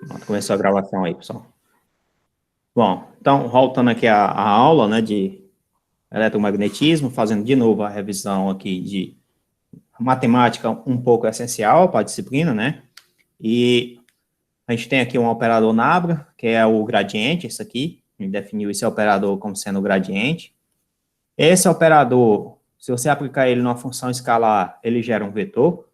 Pronto, começou a gravação aí, pessoal. Bom, então, voltando aqui a aula, né, de eletromagnetismo, fazendo de novo a revisão aqui de matemática um pouco essencial para a disciplina, né? E a gente tem aqui um operador Nabla, que é o gradiente, esse aqui. A gente definiu esse operador como sendo o gradiente. Esse operador, se você aplicar ele numa função escalar, ele gera um vetor.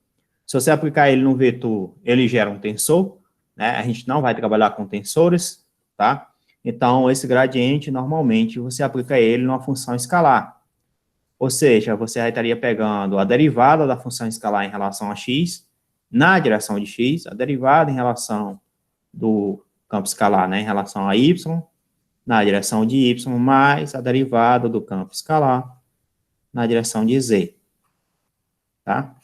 Se você aplicar ele no vetor, ele gera um tensor, né? A gente não vai trabalhar com tensores, tá? Então, esse gradiente, normalmente, você aplica ele numa função escalar. Ou seja, você estaria pegando a derivada da função escalar em relação a x, na direção de x, a derivada em relação do campo escalar, né, em relação a y, na direção de y, mais a derivada do campo escalar na direção de z, tá?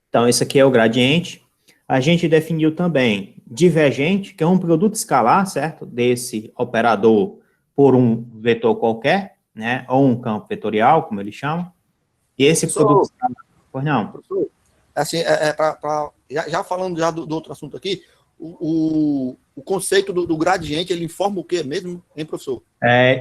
Então, esse aqui é o gradiente. A gente definiu também divergente, que é um produto escalar, certo? Desse operador por um vetor qualquer, né? Ou um campo vetorial, como ele chama. E esse produto escalar... Pois não? Professor, assim, já falando já do outro assunto aqui, o conceito do gradiente, ele informa o quê mesmo, hein, professor?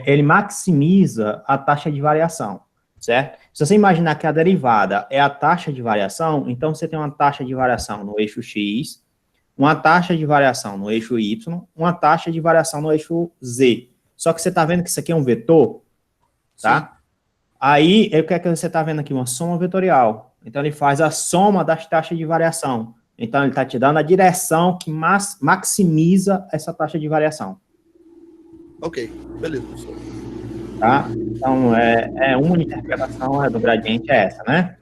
Ele maximiza a taxa de variação, certo? Se você imaginar que a derivada é a taxa de variação, então você tem uma taxa de variação no eixo x, uma taxa de variação no eixo y, uma taxa de variação no eixo z. Só que você está vendo que isso aqui é um vetor, tá? Sim. Aí, o que é que você está vendo aqui? Uma soma vetorial. Então, ele faz a soma das taxas de variação. Então, ele está te dando a direção que maximiza essa taxa de variação. Ok, beleza, professor. Tá? Então, uma interpretação do gradiente é essa, né?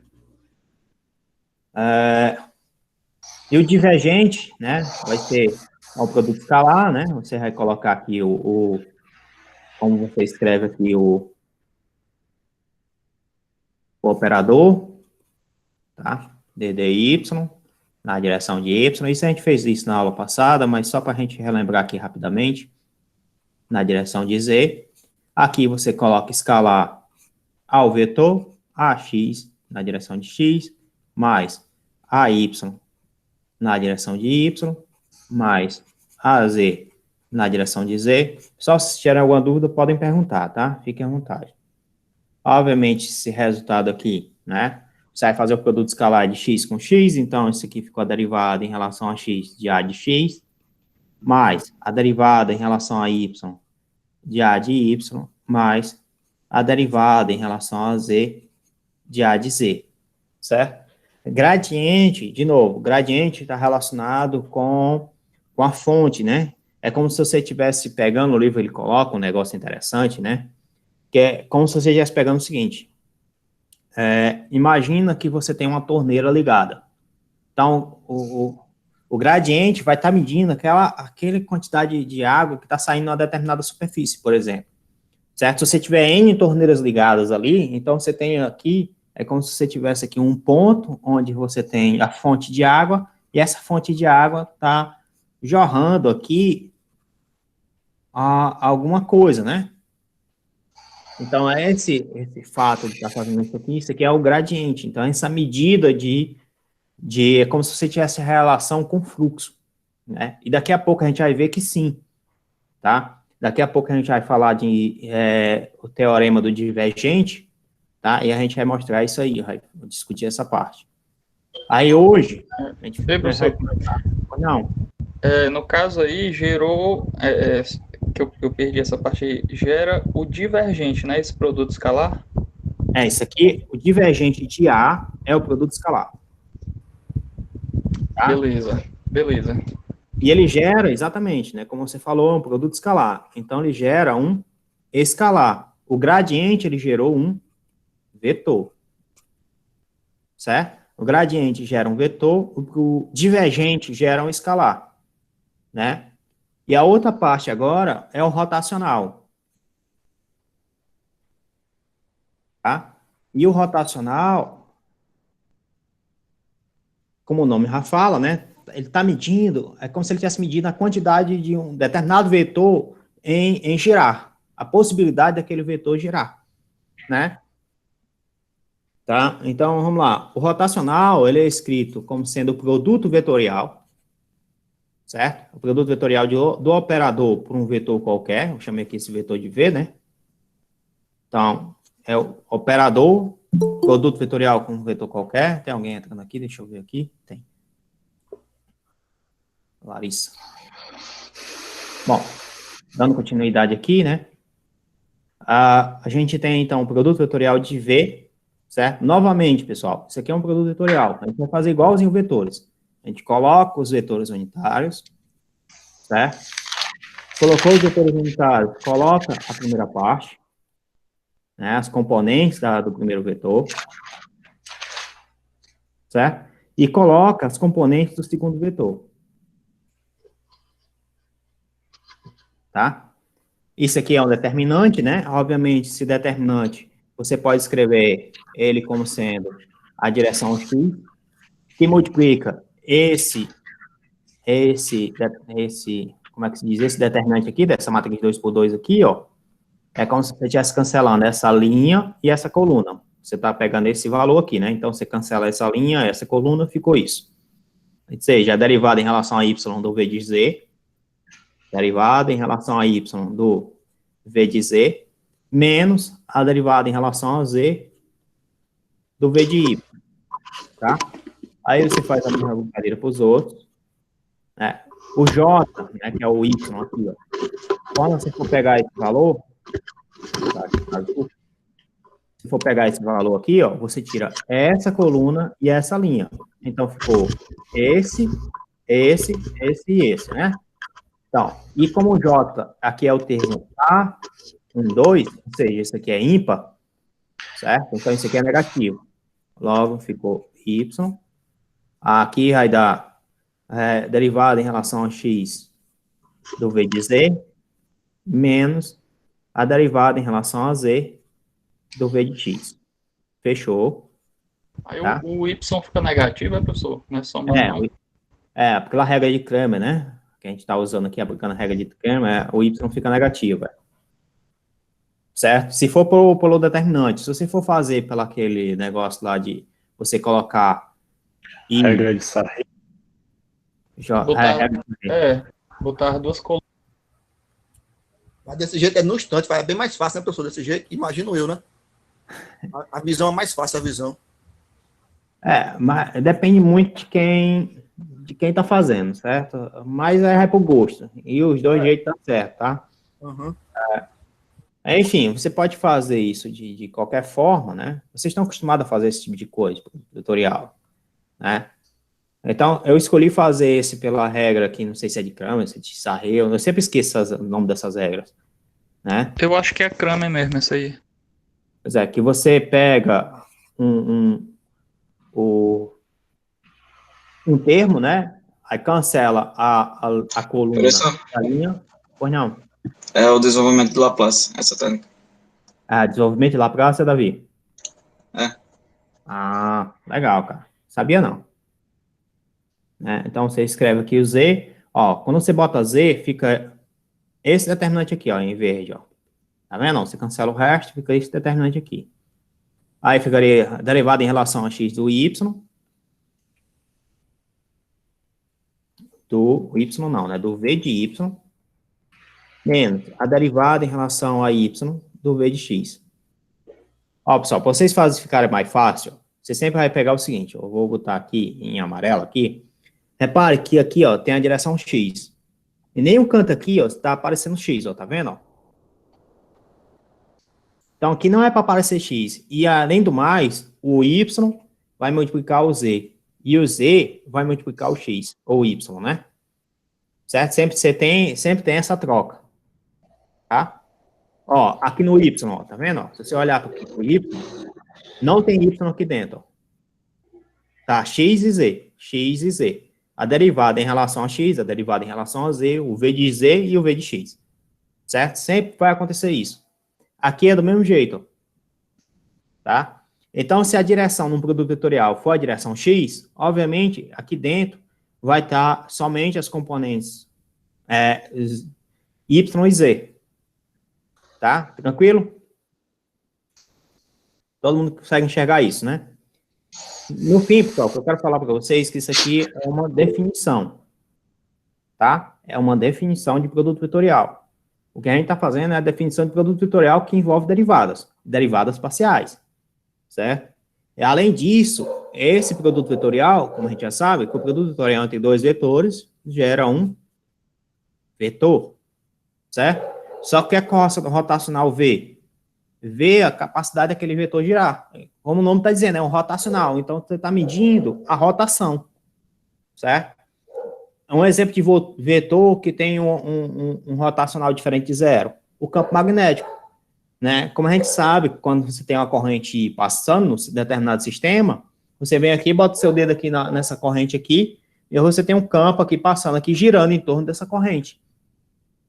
E o divergente, né, vai ser o produto escalar, né? Você vai colocar aqui como você escreve aqui o operador, tá? DDY, na direção de Y. Isso a gente fez isso na aula passada, mas só para a gente relembrar aqui rapidamente. Na direção de Z. Aqui você coloca escalar ao vetor AX na direção de X, mais AY na direção de Y, mais AZ na direção de Z. Só se tiverem alguma dúvida, podem perguntar, tá? Fiquem à vontade. Obviamente, esse resultado aqui, né? Você vai fazer o produto escalar de x com x, então isso aqui ficou a derivada em relação a x de a de x, mais a derivada em relação a y de a de y, mais a derivada em relação a z de a de z, certo? Gradiente, de novo, gradiente está relacionado com a fonte, né? É como se você estivesse pegando o livro, ele coloca um negócio interessante, né? Que é como se você estivesse pegando o seguinte, imagina que você tem uma torneira ligada. Então, o gradiente vai estar medindo aquela quantidade de água que está saindo numa determinada superfície, por exemplo. Certo? Se você tiver N torneiras ligadas ali, então você tem aqui, é como se você tivesse aqui um ponto onde você tem a fonte de água, e essa fonte de água está jorrando aqui alguma coisa, né? Então, é esse fato de estar fazendo isso aqui é o gradiente. Então, essa medida é como se você tivesse relação com fluxo, né? E daqui a pouco a gente vai ver que sim, tá? Daqui a pouco a gente vai falar o teorema do divergente, tá? E a gente vai mostrar isso aí, vai discutir essa parte. Aí hoje, a gente vai começar. Não. No caso aí, gerou, que eu perdi essa parte aí, gera o divergente, né? Esse produto escalar? Isso aqui, o divergente de A é o produto escalar. Tá? Beleza. E ele gera, exatamente, né? Como você falou, um produto escalar. Então, ele gera um escalar. O gradiente, ele gerou um vetor. Certo? O gradiente gera um vetor, o divergente gera um escalar. Né? E a outra parte agora é o rotacional. Tá? E o rotacional, como o nome já fala, né? Ele está medindo, é como se ele estivesse medindo a quantidade de um determinado vetor em girar, a possibilidade daquele vetor girar, né? Tá? Então, vamos lá. O rotacional, ele é escrito como sendo o produto vetorial, certo? O produto vetorial do operador por um vetor qualquer, eu chamei aqui esse vetor de V, né? Então, é o operador, produto vetorial com um vetor qualquer. Tem alguém entrando aqui? Deixa eu ver aqui. Tem. Larissa. Bom, dando continuidade aqui, né? A gente tem, então, o produto vetorial de V, certo? Novamente, pessoal, isso aqui é um produto vetorial. A gente vai fazer igualzinho vetores. A gente coloca os vetores unitários, certo? Colocou os vetores unitários, coloca a primeira parte, né, as componentes do primeiro vetor, certo? E coloca as componentes do segundo vetor. Tá? Isso aqui é um determinante, né? Obviamente, esse determinante, você pode escrever ele como sendo a direção x, que multiplica como é que se diz? Esse determinante aqui, dessa matriz 2 por 2 aqui, ó, é como se você estivesse cancelando essa linha e essa coluna. Você está pegando esse valor aqui, né? Então, você cancela essa linha, essa coluna, ficou isso. Ou seja, a derivada em relação a y do v de z, derivada em relação a y do v de z, menos a derivada em relação a z do v de y, tá? Aí você faz a mesma brincadeira para os outros, né? O j, né, que é o y aqui, ó. Quando você for pegar esse valor, se for pegar esse valor aqui, ó, você tira essa coluna e essa linha. Então, ficou esse e esse, né? Então, e como o J aqui é o termo A, 1, 2, ou seja, isso aqui é ímpar, certo? Então, isso aqui é negativo. Logo, ficou Y. Aqui vai dar derivada em relação a X do V de Z, menos a derivada em relação a Z do V de X. Fechou. Aí Tá? o Y fica negativo, professor? Não é só não. Pela regra de Kramer, né? Que a gente está usando aqui, aplicando a regra de Kramer, o Y fica negativo. Certo? Se for pelo determinante, se você for fazer pelo aquele negócio lá de você colocar... Regra de Sarri. Botar duas colunas. Mas desse jeito é no instante, vai bem mais fácil, né, professor? Desse jeito, imagino eu, né? A visão é mais fácil, a visão. Mas depende muito de quem tá fazendo, certo? Mas é pro gosto. E os dois jeitos tá certo, tá? Uhum. Enfim, você pode fazer isso de qualquer forma, né? Vocês estão acostumados a fazer esse tipo de coisa, tutorial, né? Então, eu escolhi fazer esse pela regra aqui, não sei se é de Kramer, se é de Sarri, eu sempre esqueço o nome dessas regras, né? Eu acho que é Kramer mesmo, essa aí. Pois é, que você pega um termo, né? Aí cancela a coluna da linha. Pois não. É o desenvolvimento de Laplace, essa técnica. Desenvolvimento de Laplace, Davi? É. Legal, cara. Sabia não. Então, você escreve aqui o Z. Ó, quando você bota Z, fica esse determinante aqui, ó, em verde, ó. Tá vendo? Você cancela o resto, fica esse determinante aqui. Aí ficaria derivada em relação a x do y. Do y não, né? Do v de y. Menos a derivada em relação a y do v de x. Ó, pessoal, para vocês ficarem mais fácil, você sempre vai pegar o seguinte, eu vou botar aqui em amarelo aqui. Repare que aqui, ó, tem a direção x. E nem um canto aqui, ó, está aparecendo x, ó, tá vendo, ó? Então, aqui não é para aparecer x. E, além do mais, o y vai multiplicar o z. E o z vai multiplicar o x, ou y, né? Certo? Sempre tem essa troca. Tá? Ó, aqui no y, ó, tá vendo? Ó? Se você olhar para o y, não tem y aqui dentro. Ó. Tá? X e z. X e z. A derivada em relação a x, a derivada em relação a z, o v de z e o v de x. Certo? Sempre vai acontecer isso. Aqui é do mesmo jeito. Tá? Então, se a direção num produto vetorial for a direção x, obviamente, aqui dentro vai estar somente as componentes y e z. Tá? Tranquilo? Todo mundo consegue enxergar isso, né? No fim, pessoal, eu quero falar para vocês que isso aqui é uma definição. tá? É uma definição de produto vetorial. O que a gente está fazendo é a definição de produto vetorial que envolve derivadas parciais, certo? E, além disso, esse produto vetorial, como a gente já sabe, que o produto vetorial entre dois vetores gera um vetor, certo? Só que é rotacional V. V é a capacidade daquele vetor girar. Como o nome está dizendo, é um rotacional. Então, você está medindo a rotação, certo? Um exemplo de vetor que tem um rotacional diferente de zero. O campo magnético, né? Como a gente sabe, quando você tem uma corrente passando no determinado sistema, você vem aqui, bota o seu dedo aqui nessa corrente aqui, e você tem um campo aqui passando, aqui girando em torno dessa corrente,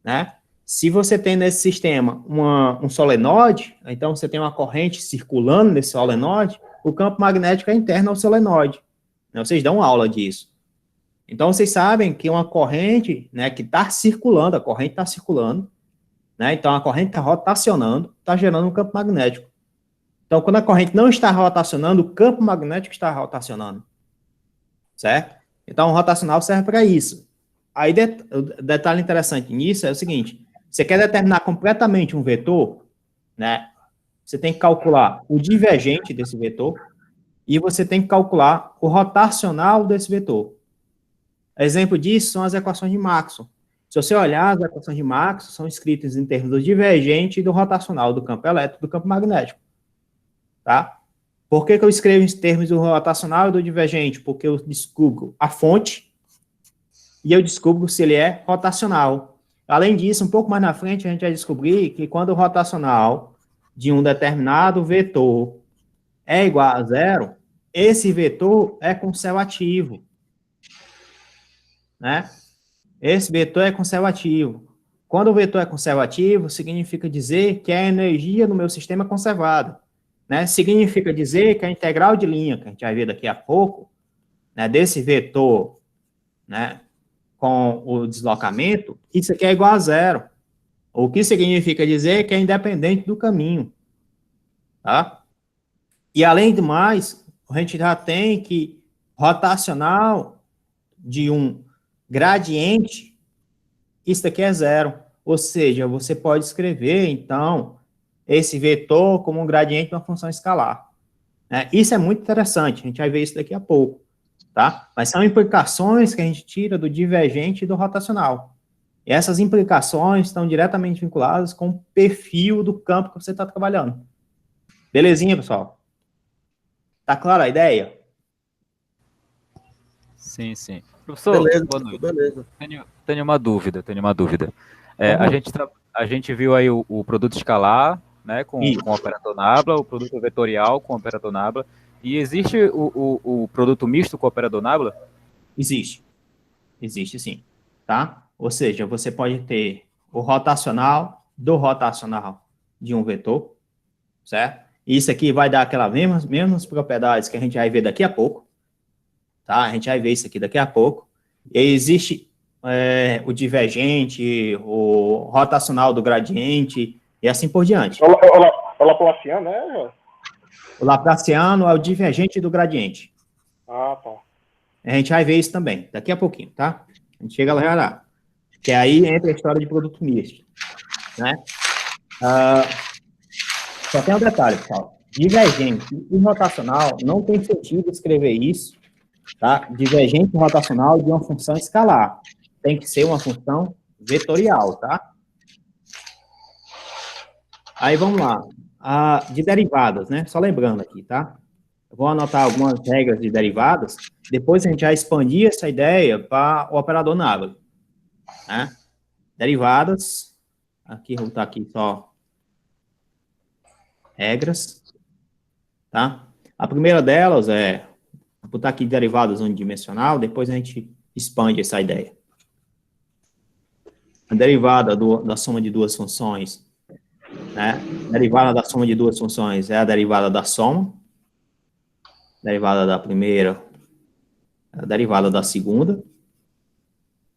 né? Se você tem nesse sistema um solenoide, então você tem uma corrente circulando nesse solenoide, o campo magnético é interno ao solenoide. Né? Vocês dão aula disso. Então, vocês sabem que uma corrente, né, que está circulando, a corrente está circulando, né? Então, a corrente está rotacionando, está gerando um campo magnético. Então, quando a corrente não está rotacionando, o campo magnético está rotacionando, certo? Então, o rotacional serve para isso. Aí, o detalhe interessante nisso é o seguinte, você quer determinar completamente um vetor, né? Você tem que calcular o divergente desse vetor e você tem que calcular o rotacional desse vetor. Exemplo disso são as equações de Maxwell. Se você olhar, as equações de Maxwell são escritas em termos do divergente e do rotacional do campo elétrico e do campo magnético. Tá? Por que eu escrevo em termos do rotacional e do divergente? Porque eu descubro a fonte e eu descubro se ele é rotacional. Além disso, um pouco mais na frente, a gente vai descobrir que quando o rotacional de um determinado vetor é igual a zero, esse vetor é conservativo. Né? Esse vetor é conservativo. Quando o vetor é conservativo, significa dizer que a energia no meu sistema é conservada. Né? Significa dizer que a integral de linha, que a gente vai ver daqui a pouco, né, desse vetor, né, com o deslocamento, isso aqui é igual a zero. O que significa dizer que é independente do caminho. Tá? E, além do mais, a gente já tem que rotacional de um gradiente, isso aqui é zero. Ou seja, você pode escrever, então, esse vetor como um gradiente de uma função escalar. Né? Isso é muito interessante, a gente vai ver isso daqui a pouco. Tá? Mas são implicações que a gente tira do divergente e do rotacional. E essas implicações estão diretamente vinculadas com o perfil do campo que você está trabalhando. Belezinha, pessoal? Tá clara a ideia? Sim, sim. Professor, Beleza, boa noite. beleza. Tenho uma dúvida. A gente viu aí o produto escalar, né, com o operador nabla, o produto vetorial com o operador nabla, e existe o produto misto com o operador nabla? Existe sim, tá? Ou seja, você pode ter o rotacional do rotacional de um vetor, certo? Isso aqui vai dar aquelas mesmas propriedades que a gente vai ver daqui a pouco, tá? A gente vai ver isso aqui daqui a pouco. E existe o divergente, o rotacional do gradiente, e assim por diante. O Laplaciano, né, Jorge? O Laplaciano é o divergente do gradiente. Ah, tá. A gente vai ver isso também, daqui a pouquinho, tá? A gente chega lá já lá. Que aí entra a história de produto misto, né? Só tem um detalhe, pessoal. Divergente e rotacional, não tem sentido escrever isso, tá? Divergente e rotacional de uma função escalar. Tem que ser uma função vetorial, tá? Aí, vamos lá. De derivadas, né? Só lembrando aqui, tá? Eu vou anotar algumas regras de derivadas, depois a gente vai expandir essa ideia para o operador nabla, né? Derivadas, aqui, vou botar aqui só regras, tá? A primeira delas vou botar aqui derivadas unidimensional, depois a gente expande essa ideia. A derivada da soma de duas funções, né? A derivada da soma de duas funções é a derivada da soma, derivada da primeira, a derivada da segunda,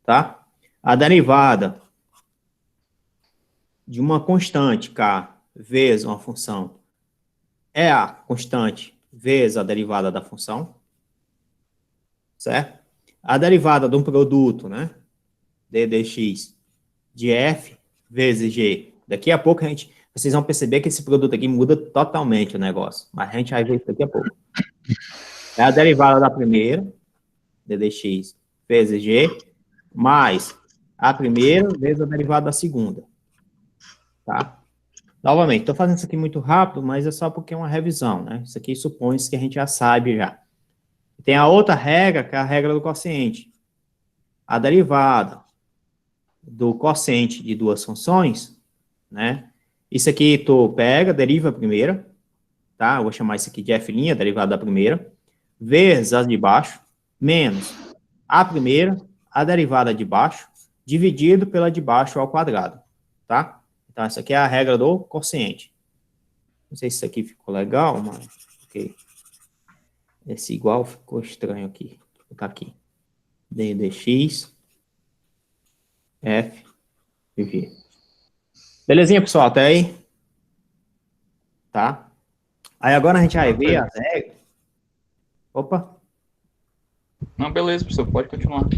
tá? A derivada de uma constante k vezes uma função é a constante vezes a derivada da função, certo? A derivada de um produto, né? d dx de f vezes g. Daqui a pouco vocês vão perceber que esse produto aqui muda totalmente o negócio, mas a gente vai ver isso daqui a pouco. É a derivada da primeira, d dx vezes g, mais a primeira vezes a derivada da segunda. Tá? Novamente, estou fazendo isso aqui muito rápido, mas é só porque é uma revisão, né? Isso aqui supõe-se que a gente já sabe já. Tem a outra regra, que é a regra do quociente. A derivada do quociente de duas funções, né? Isso aqui tu pega, deriva a primeira, tá? Eu vou chamar isso aqui de f', derivada da primeira, vezes a de baixo, menos a primeira, a derivada de baixo, dividido pela de baixo ao quadrado, tá? Então, essa aqui é a regra do quociente. Não sei se isso aqui ficou legal, mas... Okay. Esse igual ficou estranho aqui. Vou botar aqui. D dx, f e v. Belezinha, pessoal? Até aí? Tá? Aí agora a gente vai ver as regras. Opa! Não, beleza, professor, pode continuar.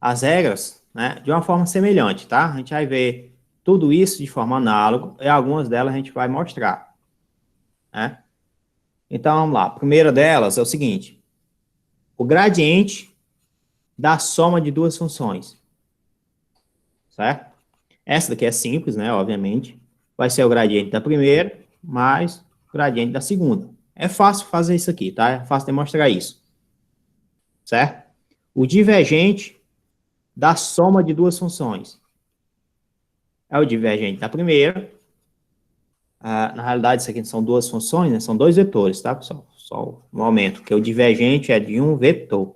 As regras, né, de uma forma semelhante, tá? A gente vai ver tudo isso de forma análoga e algumas delas a gente vai mostrar, né? Então, vamos lá. A primeira delas é o seguinte. O gradiente da soma de duas funções, certo? Essa daqui é simples, né, obviamente. Vai ser o gradiente da primeira mais o gradiente da segunda. É fácil fazer isso aqui, tá? É fácil demonstrar isso, certo? O divergente da soma de duas funções é o divergente da primeira. Na realidade, isso aqui são duas funções, né? São dois vetores, tá, pessoal? Só um aumento, porque o divergente é de um vetor.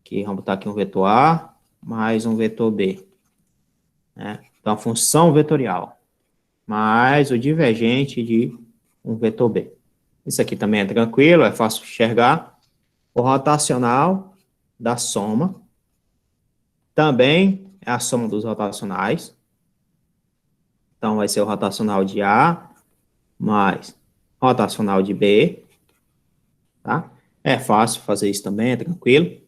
Aqui, vamos botar aqui um vetor A mais um vetor B. Né? Então, a função vetorial mais o divergente de um vetor B. Isso aqui também é tranquilo, é fácil de enxergar. O rotacional da soma também é a soma dos rotacionais. Então, vai ser o rotacional de A mais rotacional de B. Tá? É fácil fazer isso também, é tranquilo.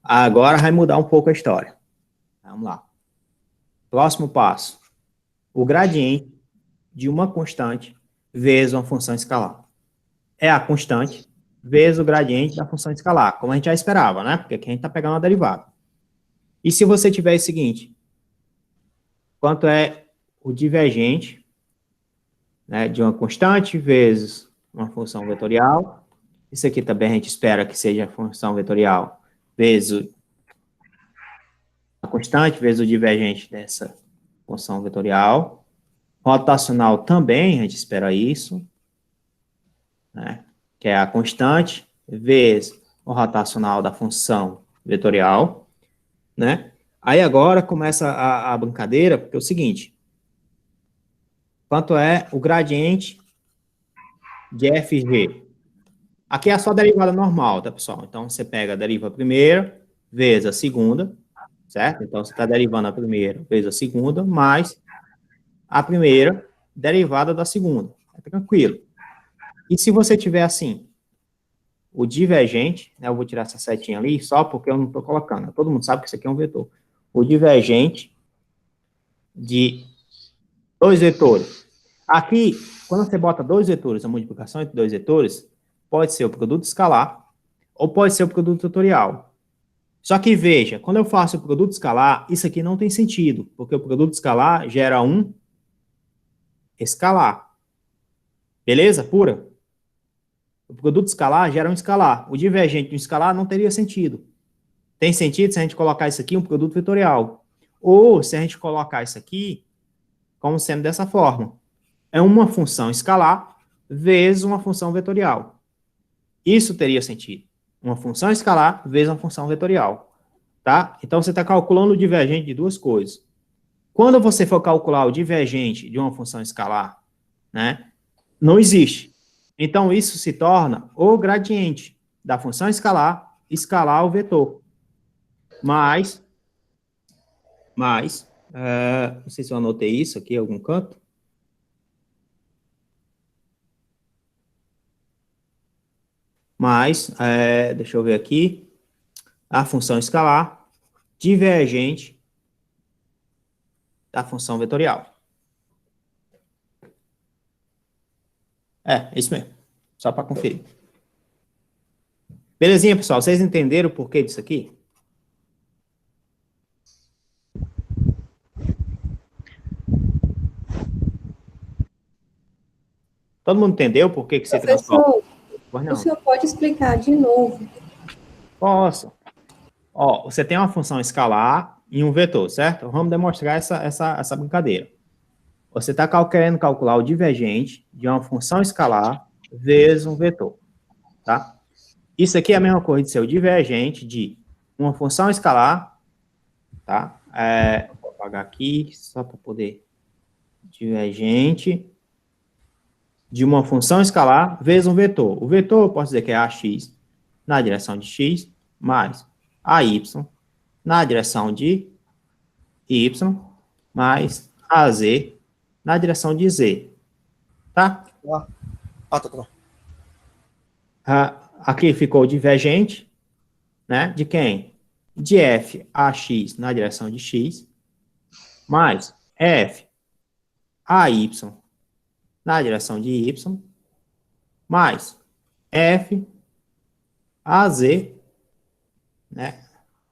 Agora vai mudar um pouco a história. Vamos lá. Próximo passo. O gradiente de uma constante vezes uma função escalar. É a constante vezes o gradiente da função escalar, como a gente já esperava, né? Porque aqui a gente está pegando a derivada. E se você tiver o seguinte, quanto é o divergente, né, de uma constante vezes uma função vetorial, isso aqui também a gente espera que seja a função vetorial vezes a constante vezes o divergente dessa função vetorial. Rotacional também, a gente espera isso, né, que é a constante vezes o rotacional da função vetorial, né? Aí agora começa a brincadeira, porque é o seguinte, quanto é o gradiente de FG? Aqui é só a derivada normal, tá, pessoal? Então, você pega a deriva primeira vezes a segunda, certo? Então, você está derivando a primeira vezes a segunda, mais a primeira derivada da segunda. É tranquilo. E se você tiver assim, o divergente, né, eu vou tirar essa setinha ali, só porque eu não estou colocando. Todo mundo sabe que isso aqui é um vetor. O divergente de dois vetores. Aqui, quando você bota dois vetores, a multiplicação entre dois vetores, pode ser o produto escalar ou pode ser o produto vetorial. Só que veja, quando eu faço o produto escalar, isso aqui não tem sentido, porque o produto escalar gera um escalar. Beleza? Pura? O produto escalar gera um escalar. O divergente de um escalar não teria sentido. Tem sentido se a gente colocar isso aqui um produto vetorial. Ou se a gente colocar isso aqui como sendo dessa forma. É uma função escalar vezes uma função vetorial. Isso teria sentido. Uma função escalar vezes uma função vetorial. Tá? Então, você está calculando o divergente de duas coisas. Quando você for calcular o divergente de uma função escalar, né, não existe. Então, isso se torna o gradiente da função escalar, escalar o vetor. Mais, não sei se eu anotei isso aqui em algum canto. Mas, deixa eu ver aqui, a função escalar divergente da função vetorial. É isso mesmo. Só para conferir. Belezinha, pessoal? Vocês entenderam o porquê disso aqui? Todo mundo entendeu por que você transforma? Professor, o senhor pode explicar de novo? Posso. Ó, você tem uma função escalar e um vetor, certo? Vamos demonstrar essa brincadeira. Você está querendo calcular o divergente de uma função escalar vezes um vetor, tá? Isso aqui é a mesma coisa de ser o divergente de uma função escalar, tá? Vou apagar aqui só para poder... Divergente de uma função escalar vezes um vetor. O vetor, eu posso dizer que é AX na direção de X, mais AY na direção de Y, mais AZ na direção de Z. Tá? Aqui ficou o divergente, né? De quem? De F AX na direção de X, mais F AY na direção de Y, mais F AZ, né?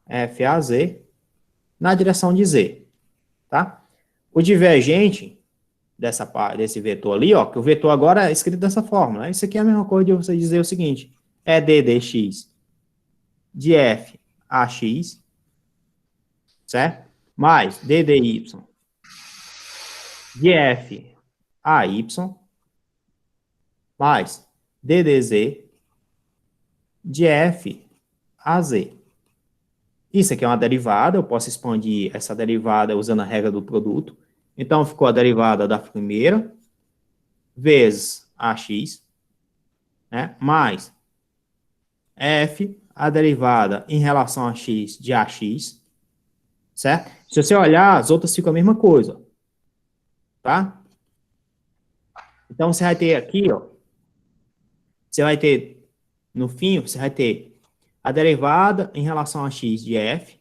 F AZ na direção de Z, tá? O divergente desse vetor ali, ó, que o vetor agora é escrito dessa forma, né? Isso aqui é a mesma coisa de você dizer o seguinte, é d dx de F AX, certo? Mais d dy de F AY, mais ddz de F a Z. Isso aqui é uma derivada, eu posso expandir essa derivada usando a regra do produto. Então, ficou a derivada da primeira, vezes AX, né, mais F, a derivada em relação a X de AX, certo? Se você olhar, as outras ficam a mesma coisa, tá? Então, você vai ter aqui, ó, você vai ter, no fim, você vai ter a derivada em relação a x de f,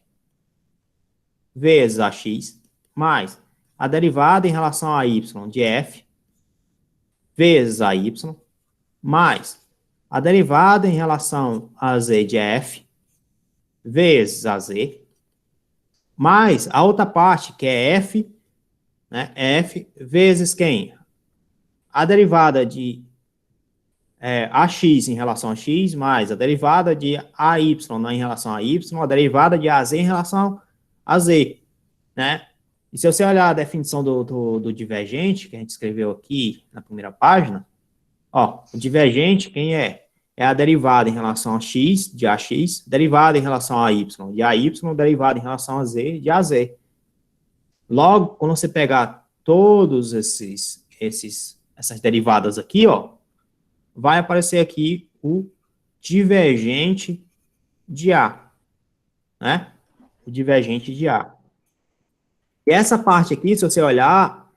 vezes a x, mais a derivada em relação a y de f, vezes a y, mais a derivada em relação a z de f, vezes a z, mais a outra parte, que é f, né, f vezes quem? A derivada de ax em relação a x, mais a derivada de ay em relação a y, a derivada de az em relação a z, né? E se você olhar a definição do divergente, que a gente escreveu aqui na primeira página, ó, o divergente, quem é? É a derivada em relação a x, de ax, derivada em relação a y, de ay, derivada em relação a z, de az. Logo, quando você pegar todos essas derivadas aqui, ó, vai aparecer aqui o divergente de A, né? O divergente de A. E essa parte aqui, se você olhar,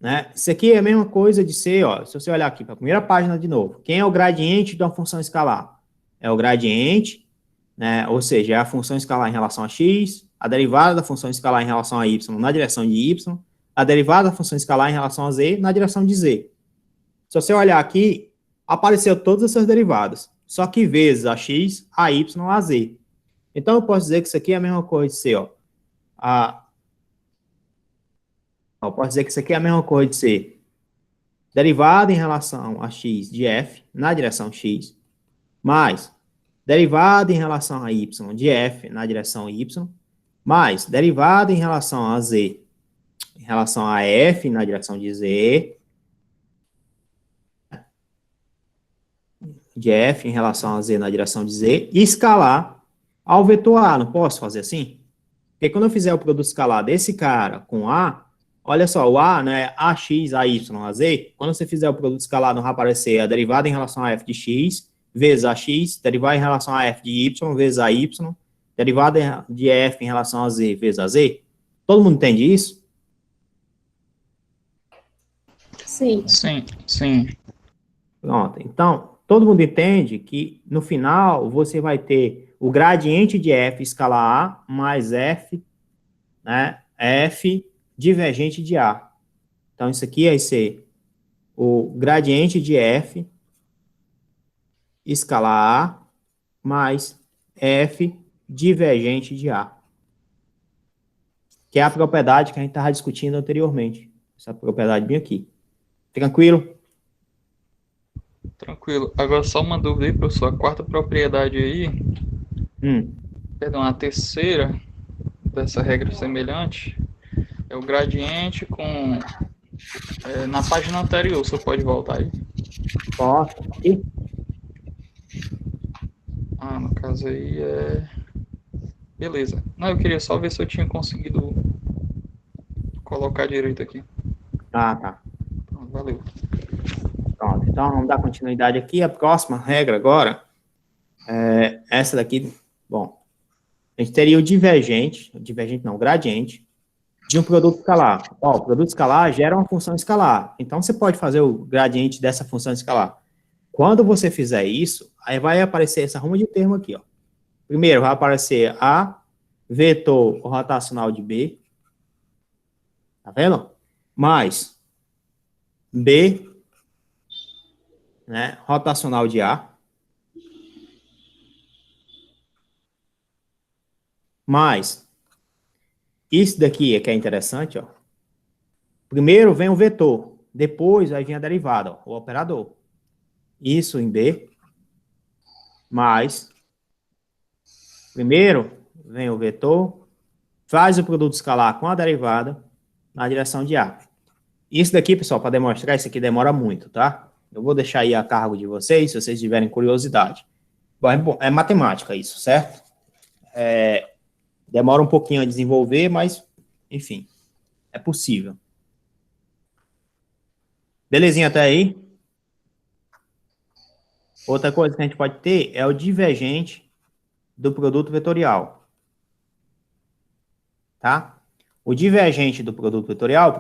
né? Isso aqui é a mesma coisa de ser, ó, se você olhar aqui para a primeira página de novo, quem é o gradiente de uma função escalar? É o gradiente, né? Ou seja, é a função escalar em relação a x, a derivada da função escalar em relação a y na direção de y, a derivada da função escalar em relação a z na direção de z. Se você olhar aqui, apareceu todas essas derivadas, só que vezes a x, a y, a z. Então, eu posso dizer que isso aqui é a mesma coisa de ser, ó, eu posso dizer que isso aqui é a mesma coisa de ser derivada em relação a x de f na direção x, mais derivada em relação a y de f na direção y, mais derivada em relação a z em relação a f na direção de z, de f em relação a z na direção de z, e escalar ao vetor A. Não posso fazer assim? Porque quando eu fizer o produto escalar desse cara com A, olha só, o A, né, ax, ay, az, quando você fizer o produto escalar, não vai aparecer a derivada em relação a f de x, vezes ax, derivada em relação a f de y, vezes a y, derivada de f em relação a z, vezes a z. Todo mundo entende isso? Sim. Sim, sim. Pronto, então, todo mundo entende que, no final, você vai ter o gradiente de f escalar A mais f, né, f divergente de A. Então, isso aqui vai ser o gradiente de f escalar A mais f divergente de A, que é a propriedade que a gente estava discutindo anteriormente. Essa propriedade bem aqui. Tranquilo? Tranquilo. Agora só uma dúvida aí, professor. A quarta propriedade aí, perdão, a terceira dessa regra semelhante é o gradiente com... na página anterior, você pode voltar aí? Posso. E? Ah, no caso aí é... Beleza. Não, eu queria só ver se eu tinha conseguido colocar direito aqui. Ah, tá. Pronto, valeu. Pronto. Então, vamos dar continuidade aqui. A próxima regra agora é essa daqui. Bom, a gente teria o divergente não, o gradiente de um produto escalar. Ó, o produto escalar gera uma função escalar. Então, você pode fazer o gradiente dessa função escalar. Quando você fizer isso, aí vai aparecer essa ruma de termo aqui, ó. Primeiro, vai aparecer A, vetor rotacional de B. Tá vendo? Mais B, né, rotacional de A. Mais isso daqui é que é interessante, ó. Primeiro vem o vetor, depois aí vem a derivada, ó, o operador. Isso em B, mais, primeiro vem o vetor, faz o produto escalar com a derivada na direção de A. Isso daqui, pessoal, para demonstrar, isso aqui demora muito, tá? Eu vou deixar aí a cargo de vocês, se vocês tiverem curiosidade. Bom, é matemática isso, certo? Demora um pouquinho a desenvolver, mas, enfim, é possível. Belezinha até aí? Outra coisa que a gente pode ter é o divergente do produto vetorial. Tá? O divergente do produto vetorial,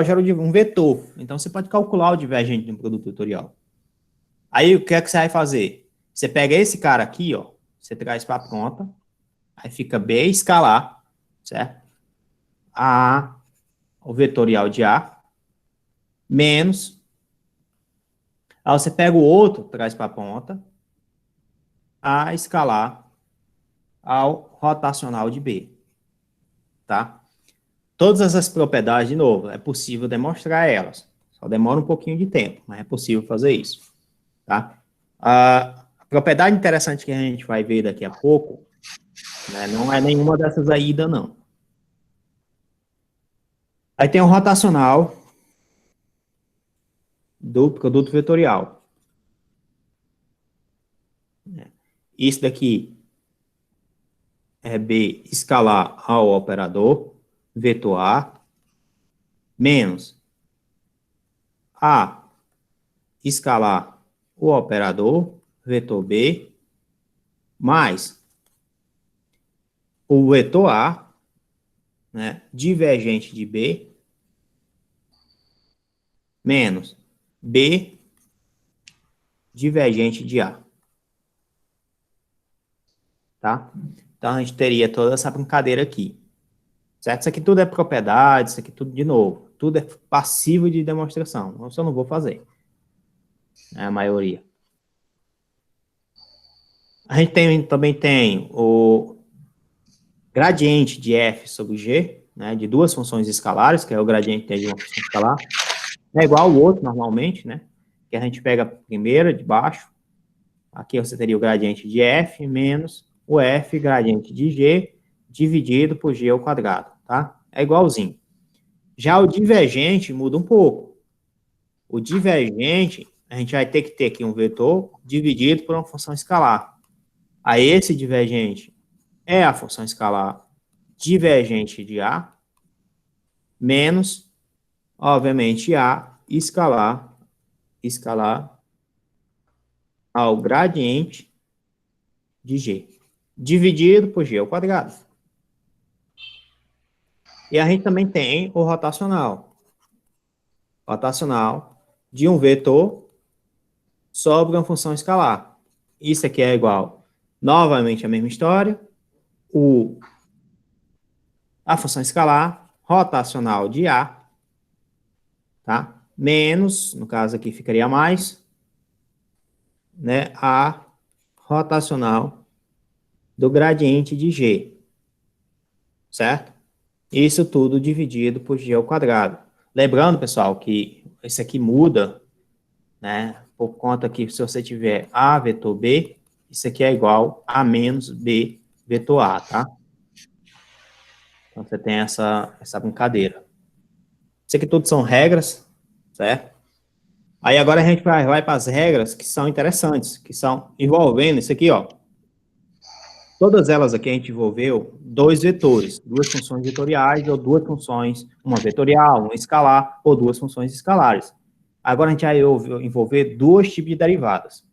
gera um vetor. Então, você pode calcular o divergente de um produto vetorial. Aí, o que é que você vai fazer? Você pega esse cara aqui, ó, você traz para a ponta, aí fica B escalar, certo? A, o vetorial de A, menos, aí você pega o outro, traz para a ponta, A escalar ao rotacional de B, tá? Todas essas propriedades, de novo, é possível demonstrar elas. Só demora um pouquinho de tempo, mas é possível fazer isso, tá? A propriedade interessante que a gente vai ver daqui a pouco, né, não é nenhuma dessas aí ainda, não. Aí tem o rotacional do produto vetorial. Isso daqui é B escalar ao operador, vetor A, menos A escalar o operador, vetor B, mais o vetor A, né, divergente de B, menos B divergente de A. Tá? Então, a gente teria toda essa brincadeira aqui. Certo? Isso aqui tudo é propriedade, isso aqui tudo, de novo, tudo é passivo de demonstração. Eu só não vou fazer. É a maioria. A gente também tem o gradiente de f sobre g, né, de duas funções escalares, que é o gradiente de uma função escalar. É igual ao outro, normalmente, né? Que a gente pega a primeira de baixo. Aqui você teria o gradiente de f menos o f gradiente de g dividido por g ao quadrado, tá? É igualzinho. Já o divergente muda um pouco. O divergente, a gente vai ter que ter aqui um vetor dividido por uma função escalar. Aí esse divergente é a função escalar divergente de A, menos, obviamente, A escalar ao gradiente de G, dividido por G ao quadrado. E a gente também tem o rotacional. Rotacional de um vetor sobre uma função escalar. Isso aqui é igual Novamente a mesma história. A função escalar rotacional de A, tá? Menos, no caso aqui ficaria mais, né? A rotacional do gradiente de G, certo? Isso tudo dividido por G ao quadrado. Lembrando, pessoal, que esse aqui muda, né? Por conta que se você tiver A vetor B, isso aqui é igual a menos B vetor A, tá? Então, você tem essa brincadeira. Isso aqui tudo são regras, certo? Aí agora a gente vai para as regras que são interessantes, que são envolvendo isso aqui, ó. Todas elas aqui a gente envolveu dois vetores, duas funções vetoriais ou duas funções, uma vetorial, uma escalar ou duas funções escalares. Agora a gente vai envolver dois tipos de derivadas,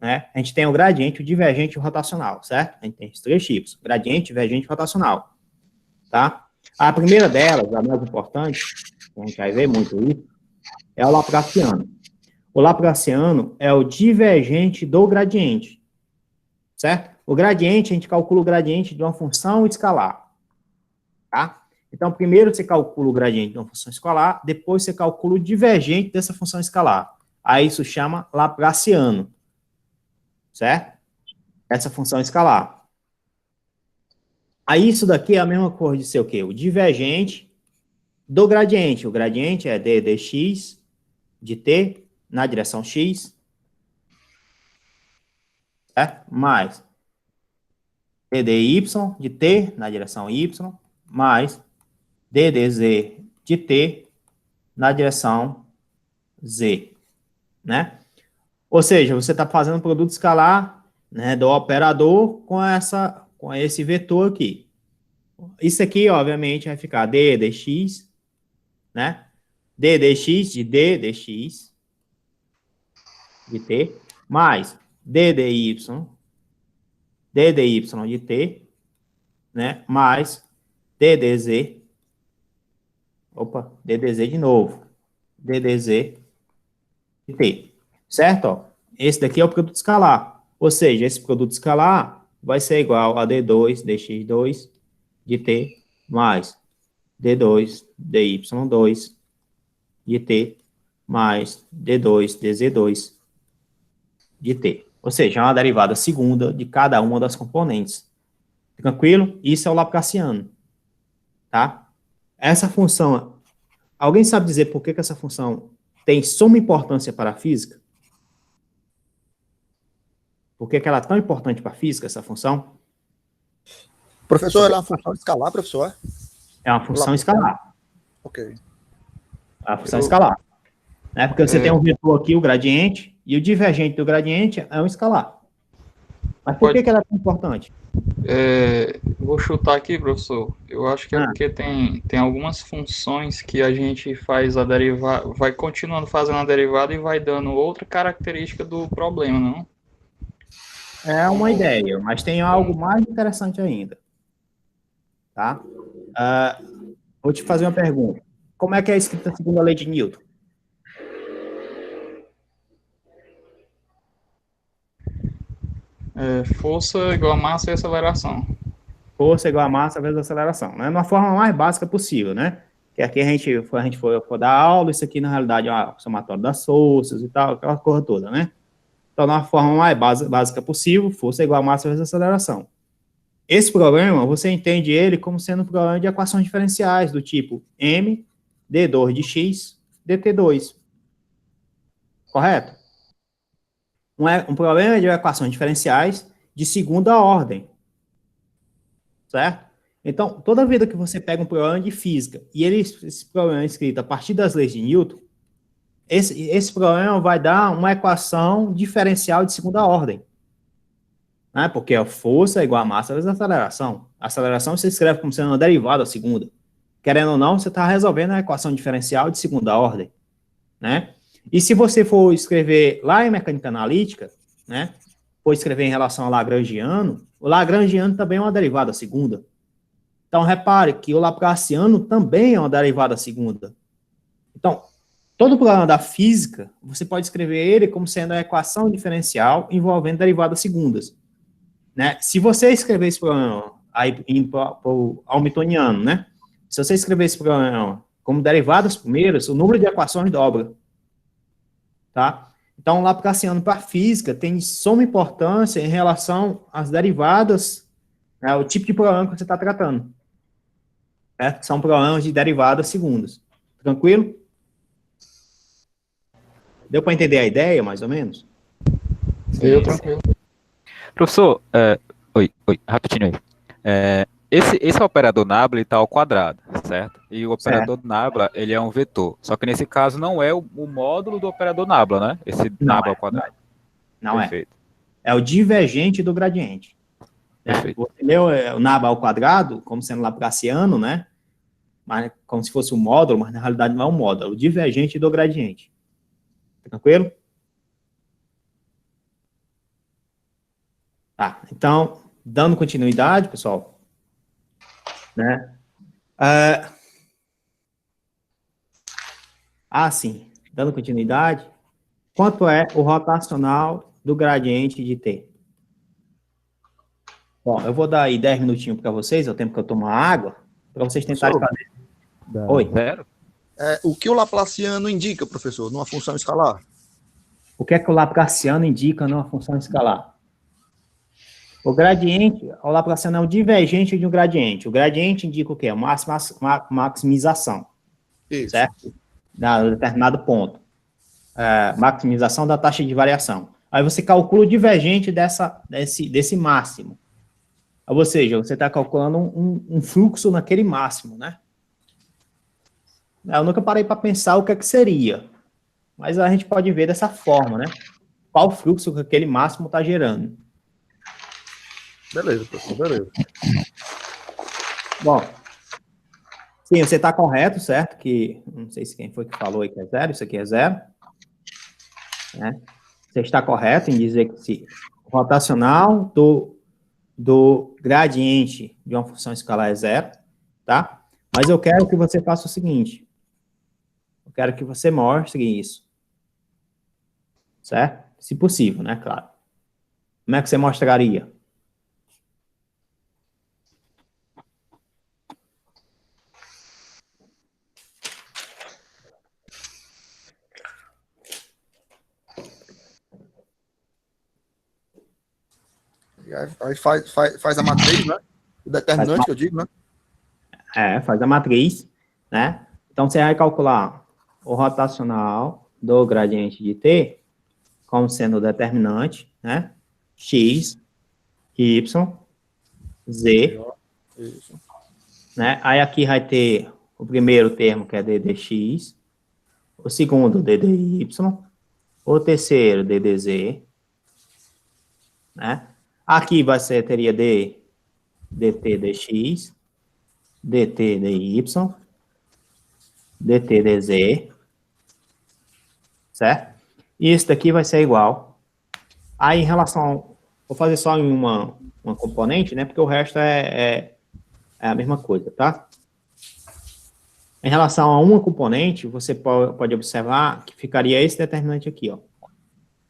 né? A gente tem o gradiente, o divergente e o rotacional, certo? A gente tem esses três tipos, gradiente, divergente e rotacional, tá? A primeira delas, a mais importante, a gente vai ver muito isso, é o laplaciano. O laplaciano é o divergente do gradiente, certo? O gradiente, a gente calcula o gradiente de uma função escalar, tá? Então, primeiro você calcula o gradiente de uma função escalar, depois você calcula o divergente dessa função escalar. Aí isso chama laplaciano, certo? Essa função escalar. Aí isso daqui é a mesma coisa de ser o quê? O divergente do gradiente. O gradiente é d dx de t na direção x, certo? Mais d dy de t na direção y, mais d dz de t na direção z, né? Ou seja, você está fazendo um produto escalar, né, do operador com esse vetor aqui. Isso aqui, obviamente, vai ficar d dx, né? d dx de d dx de t, mais d dy de t, né? Mais d dz de novo, d dz de t, certo? Ó, esse daqui é o produto escalar, ou seja, esse produto escalar vai ser igual a d2 dx2 de t, mais d2 dy2 de t, mais d2 dz2 de t. Ou seja, é uma derivada segunda de cada uma das componentes. Tranquilo? Isso é o laplaciano, tá? Essa função, alguém sabe dizer por que essa função tem suma importância para a física? Por que ela é tão importante para a física, essa função? Professor, ela é uma função escalar, professor? É uma função escalar. Ok. É uma função escalar. Né? Porque você tem um vetor aqui, o gradiente, e o divergente do gradiente é um escalar. Mas por que ela é tão importante? Vou chutar aqui, professor. Eu acho que é porque tem algumas funções que a gente faz a derivada, vai continuando fazendo a derivada e vai dando outra característica do problema, não? É uma ideia, mas tem algo mais interessante ainda. Tá? Vou te fazer uma pergunta. Como é que é escrita a segunda lei de Newton? Força igual a massa e aceleração. Força igual a massa vezes a aceleração, né? Na forma mais básica possível, né? Que aqui a gente for dar aula, isso aqui na realidade é o somatório das forças e tal, aquela coisa toda, né? Então, na forma mais básica possível, força igual a massa vezes a aceleração. Esse problema, você entende ele como sendo um problema de equações diferenciais, do tipo m, d2 de x, dt2. Correto? Um problema de equações diferenciais de segunda ordem. Certo? Então, toda vida que você pega um problema de física e esse problema é escrito a partir das leis de Newton, esse problema vai dar uma equação diferencial de segunda ordem. Né? Porque a força é igual a massa vezes a aceleração. A aceleração você escreve como sendo uma derivada segunda. Querendo ou não, você está resolvendo a equação diferencial de segunda ordem. Né? E se você for escrever lá em mecânica analítica, né, for escrever em relação ao lagrangiano, o lagrangiano também é uma derivada segunda. Então, repare que o laplaciano também é uma derivada segunda. Então, todo problema da física, você pode escrever ele como sendo a equação diferencial envolvendo derivadas segundas. né? Se você escrever esse problema, aí indo para o hamiltoniano, né? Se você escrever esse problema como derivadas primeiras, o número de equações dobra, tá? Então, o Laplaciano para física tem suma importância em relação às derivadas, né, o tipo de problema que você está tratando. Né? São problemas de derivadas segundas. Tranquilo? Deu para entender a ideia, mais ou menos? Deu, tranquilo. Professor, oi, rapidinho aí. Esse operador nabla está ao quadrado, certo? E o operador nabla, ele é um vetor. Só que nesse caso não é o módulo do operador nabla, né? Esse nabla ao quadrado. Não Perfeito. é. É o divergente do gradiente. Né? Você leu o nabla ao quadrado, como sendo Laplaciano, né? Mas, como se fosse um módulo, mas na realidade não é um módulo. É o divergente do gradiente. Tranquilo? Tá, então, dando continuidade, pessoal, né? Sim, dando continuidade, quanto é o rotacional do gradiente de T? Bom, eu vou dar aí 10 minutinhos para vocês, é o tempo que eu tomo água, para vocês tentarem fazer. Oi. Zero? O que o Laplaciano indica, professor, numa função escalar? O que é que o Laplaciano indica numa função escalar? O gradiente, o Laplaciano é o divergente de um gradiente. O gradiente indica o quê? Maximização. Isso. Certo? A determinado ponto. Maximização da taxa de variação. Aí você calcula o divergente desse máximo. Ou seja, você está calculando um fluxo naquele máximo, né? Eu nunca parei para pensar o que é que seria. Mas a gente pode ver dessa forma, né? Qual fluxo que aquele máximo está gerando. Beleza, professor, beleza. Bom, sim, você está correto, certo? Que, não sei se quem foi que falou aí que é zero, isso aqui é zero. Né? Você está correto em dizer que se o rotacional do gradiente de uma função escalar é zero, tá? Mas eu quero que você faça o seguinte. Eu quero que você mostre isso. Certo? Se possível, né? Claro. Como é que você mostraria? Aí faz a matriz, né? O determinante, que eu digo, né? Faz a matriz, né? Então, você vai calcular o rotacional do gradiente de T como sendo o determinante, né? X, Y, Z, Isso. né? Aí aqui vai ter o primeiro termo, que é ddx, o segundo, ddy, o terceiro, ddz, né? Aqui teria dt dx, dt dy, dt dz, certo? E isso daqui vai ser igual. Aí, em relação... Vou fazer só em uma componente, né? Porque o resto é a mesma coisa, tá? Em relação a uma componente, você pode observar que ficaria esse determinante aqui, ó.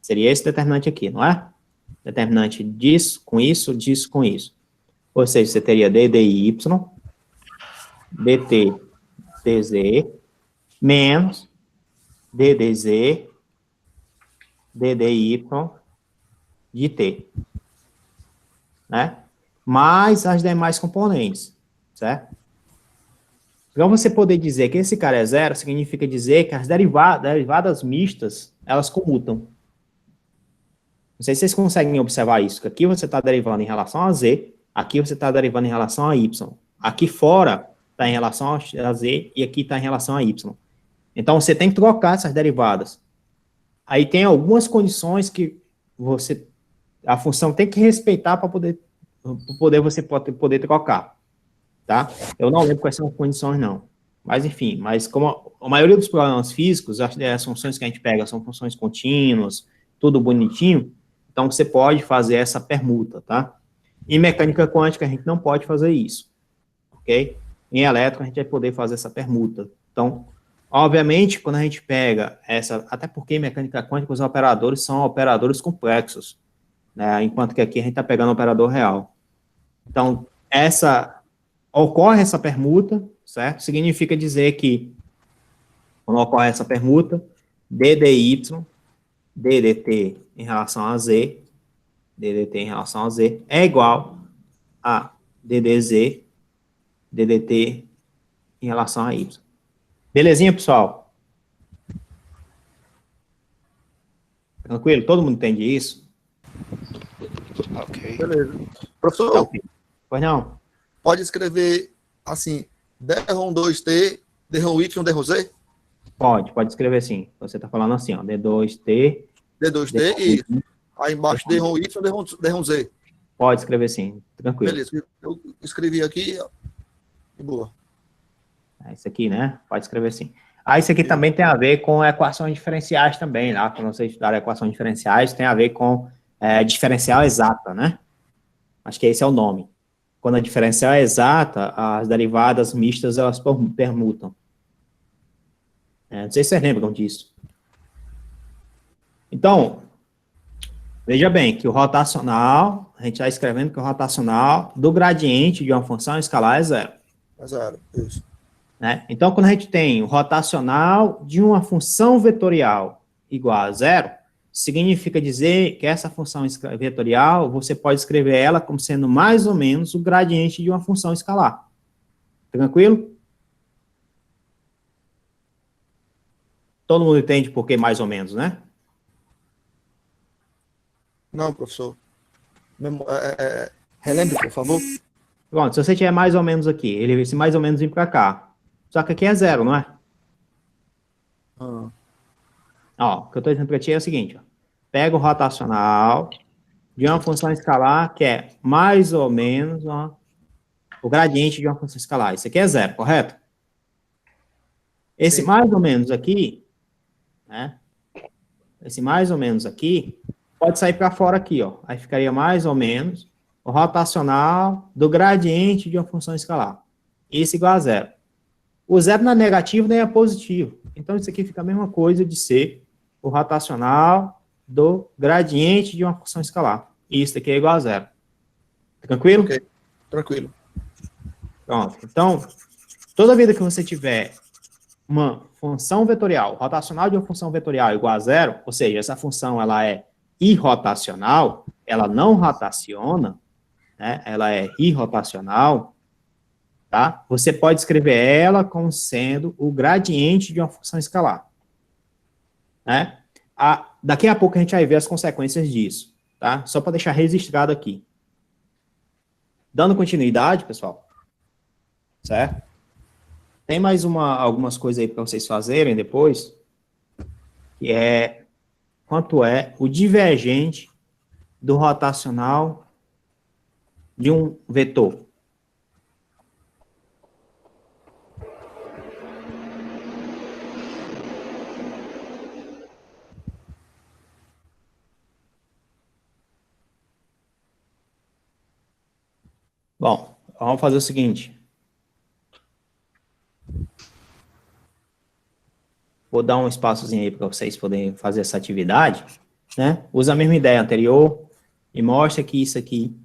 Seria esse determinante aqui, não é? Determinante disso com isso, disso com isso. Ou seja, você teria ddy, dt dz, menos ddz, ddy de t, né? Mais as demais componentes, certo? Para você poder dizer que esse cara é zero, significa dizer que as derivadas mistas, elas comutam. Não sei se vocês conseguem observar isso, que aqui você está derivando em relação a z, aqui você está derivando em relação a y. Aqui fora está em relação a z e aqui está em relação a y. Então, você tem que trocar essas derivadas. Aí tem algumas condições que a função tem que respeitar para você poder trocar, tá? Eu não lembro quais são as condições, não. Mas, enfim, como a maioria dos problemas físicos, as funções que a gente pega são funções contínuas, tudo bonitinho, então você pode fazer essa permuta, tá? Em mecânica quântica, a gente não pode fazer isso, ok? Em elétrica, a gente vai poder fazer essa permuta. Então, obviamente, quando a gente pega até porque em mecânica quântica os operadores são operadores complexos, né? Enquanto que aqui a gente está pegando o operador real. Então, ocorre essa permuta, certo? Significa dizer que, quando ocorre essa permuta, DDY, DDT em relação a Z, DDT em relação a Z, é igual a DDZ, DDT em relação a Y. Belezinha, pessoal? Tranquilo? Todo mundo entende isso? Ok. Beleza. Professor, Então, pois não? pode escrever assim, D-ROM2T, D-ROM-Y, D-ROM-Z? Pode escrever assim. Você está falando assim, ó, D2T, D2T e aí embaixo D-ROM-Y, D-ROM-Z. Pode escrever assim, tranquilo. Beleza, eu escrevi aqui, de boa. Isso aqui, né? Pode escrever assim. Isso aqui também tem a ver com equações diferenciais também, lá, quando vocês estudaram equações diferenciais, tem a ver com diferencial exata, né? Acho que esse é o nome. Quando a diferencial é exata, as derivadas mistas, elas permutam. Não sei se vocês lembram disso. Então, veja bem que o rotacional, a gente está escrevendo que o rotacional do gradiente de uma função escalar é zero. É zero, isso. Né? Então, quando a gente tem o rotacional de uma função vetorial igual a zero, significa dizer que essa função vetorial, você pode escrever ela como sendo mais ou menos o gradiente de uma função escalar. Tranquilo? Todo mundo entende por que mais ou menos, né? Não, professor. Relembre, por favor. Pronto, se você tiver mais ou menos aqui, ele esse mais ou menos vir para cá. Só que aqui é zero, não é? Ó, o que eu estou dizendo para ti é o seguinte, ó. Pega o rotacional de uma função escalar que é mais ou menos o gradiente de uma função escalar. Isso aqui é zero, correto? Esse Sim. mais ou menos aqui, né? Esse mais ou menos aqui, pode sair para fora aqui, ó. Aí ficaria mais ou menos o rotacional do gradiente de uma função escalar. Isso igual a zero. O zero não é negativo nem é positivo. Então, isso aqui fica a mesma coisa de ser o rotacional do gradiente de uma função escalar. Isso aqui é igual a zero. Tranquilo? Ok, tranquilo. Pronto. Então, toda vida que você tiver uma função vetorial, rotacional de uma função vetorial igual a zero, ou seja, essa função ela é irrotacional, ela não rotaciona, né? Ela é irrotacional, tá? Você pode escrever ela como sendo o gradiente de uma função escalar, né? Daqui a pouco a gente vai ver as consequências disso, tá? Só para deixar registrado aqui. Dando continuidade, pessoal, certo? Tem mais algumas coisas aí para vocês fazerem depois, que é quanto é o divergente do rotacional de um vetor. Bom, vamos fazer o seguinte. Vou dar um espaçozinho aí para vocês poderem fazer essa atividade, né? Usa a mesma ideia anterior e mostra que isso aqui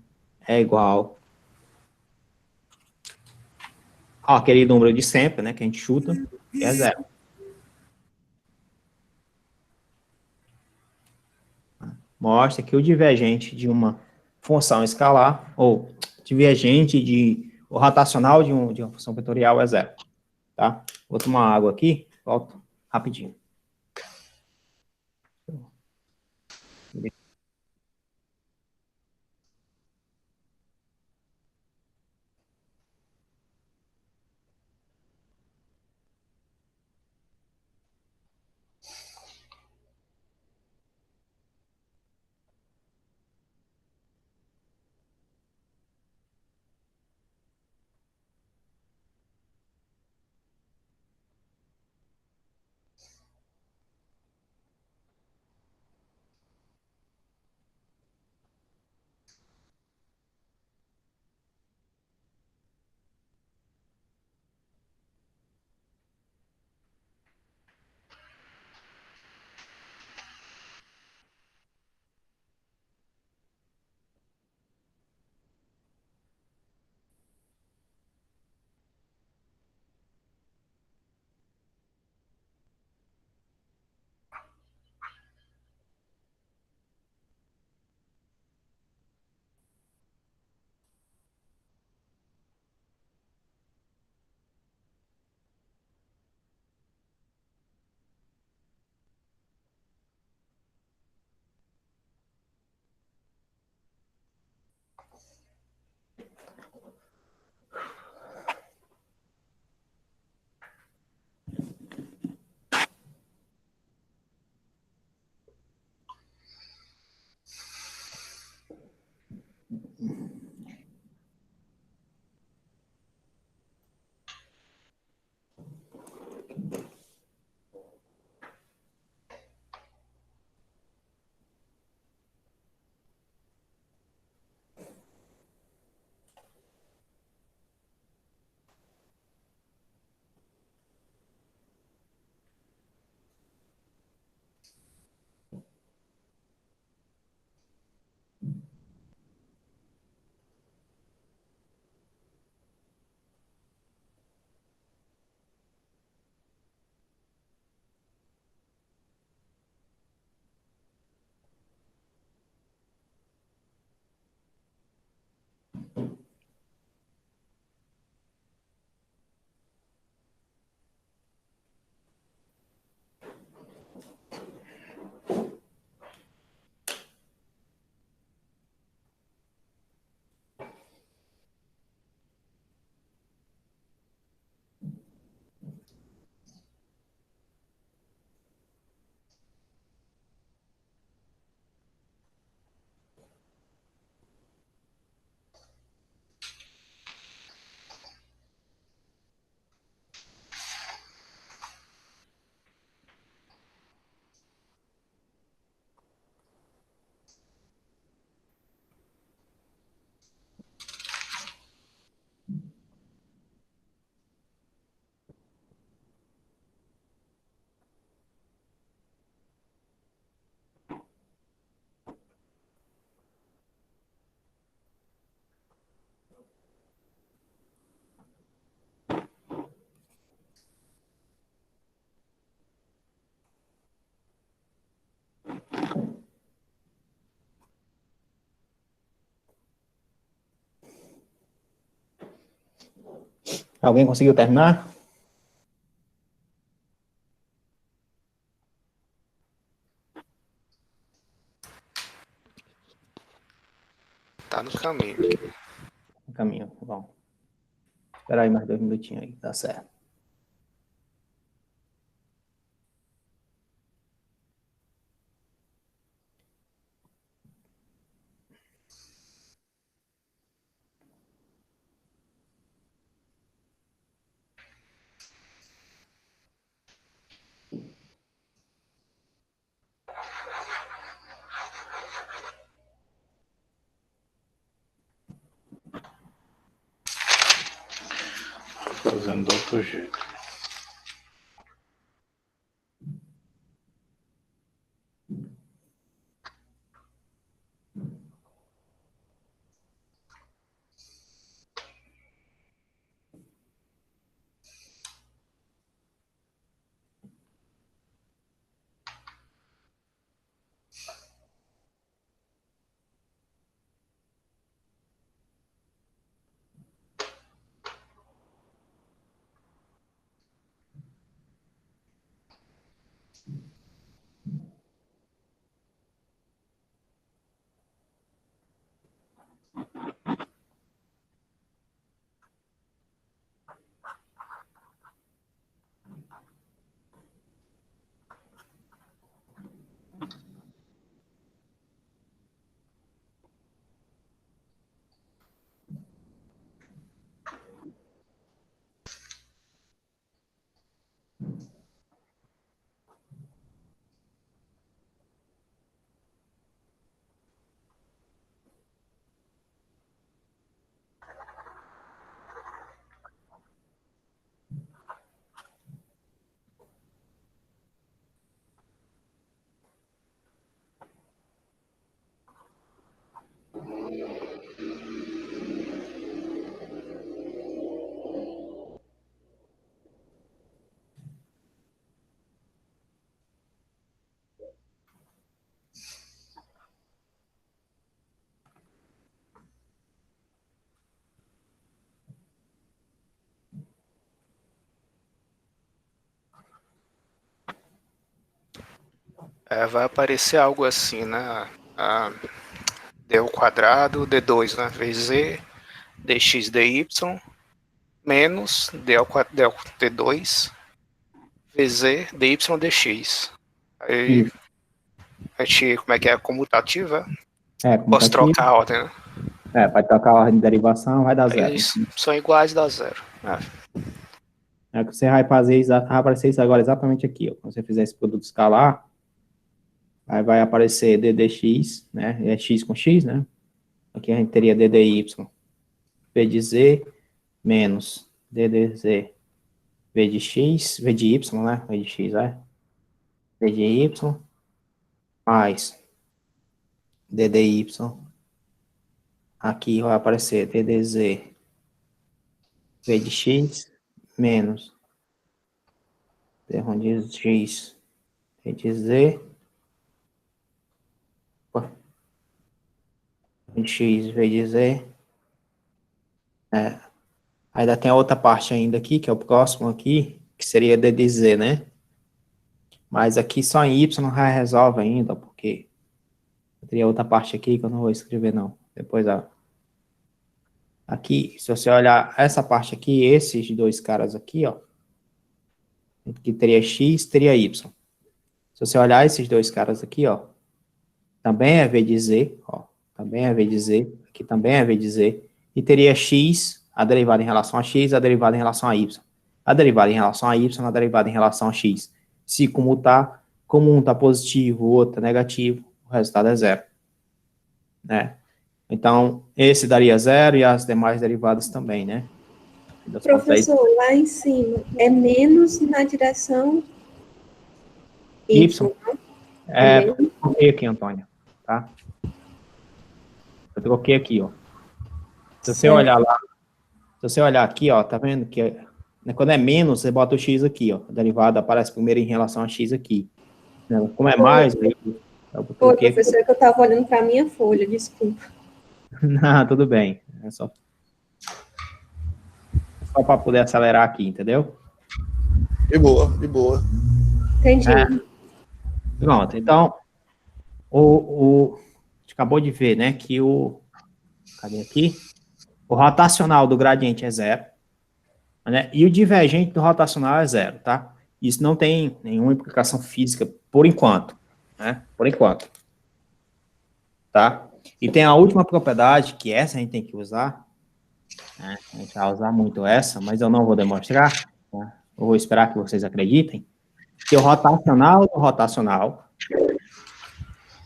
é igual àquele número de sempre, né? Que a gente chuta, que é zero. Mostra que o divergente de uma função escalar, ou divergente o rotacional de uma função vetorial é zero, tá? Vou tomar água aqui, volto rapidinho. Alguém conseguiu terminar? Tá no caminho. No caminho, bom. Espera aí mais 2 minutinhos aí, tá certo. Fazendo do outro jeito. Vai aparecer algo assim, né? D ao quadrado, D2, né? VZ, DX, DY, menos D ao quadrado, D2, VZ, DY, DX. Aí, a gente, como é que é? Comutativa? Posso trocar a ordem, né? Pode trocar a ordem de derivação, vai dar zero. Eles são iguais, dá zero. É que você vai fazer, vai aparecer isso agora exatamente aqui, ó. Quando você fizer esse produto escalar, aí vai aparecer ddx, né? É x com x, né? Aqui a gente teria ddy, v de z, menos ddz, v de x, v de y, né? V de x, v de y, mais ddy, aqui vai aparecer ddz, v de x, menos d de x, v de z, x, v de z, ainda tem a outra parte ainda aqui, que é o próximo aqui, que seria d de z, né? Mas aqui só em y não resolve ainda, porque teria outra parte aqui que eu não vou escrever, não. Depois, aqui, se você olhar essa parte aqui, esses dois caras aqui, ó, que teria x, teria y. Se você olhar esses dois caras aqui, ó, também é v de z, ó, também é v de z, aqui também é v de z, e teria x, a derivada em relação a x, a derivada em relação a y. A derivada em relação a y, a derivada em relação a x. Se comutar, como um está positivo, o outro está negativo, o resultado é zero. Né? Então, esse daria zero e as demais derivadas também, né? Professor, lá em cima, é menos na direção y. Eu coloquei aqui, Antônio, tá? Eu coloquei aqui, ó. Se você olhar lá, se você olhar aqui, ó, tá vendo que quando é menos, você bota o x aqui, ó. A derivada aparece primeiro em relação a x aqui. Como é mais... Foi, professor, é que eu estava olhando para a minha folha, desculpa. Não, tudo bem. É só... só para poder acelerar aqui, entendeu? De boa, de boa. Entendi. Pronto, então, a gente acabou de ver, né, que cadê aqui? O rotacional do gradiente é 0, né, e o divergente do rotacional é 0, tá? Isso não tem nenhuma implicação física por enquanto, né, por enquanto, tá? E tem a última propriedade, que essa a gente tem que usar, né? A gente vai usar muito essa, mas eu não vou demonstrar, tá? Eu vou esperar que vocês acreditem, que o rotacional do rotacional,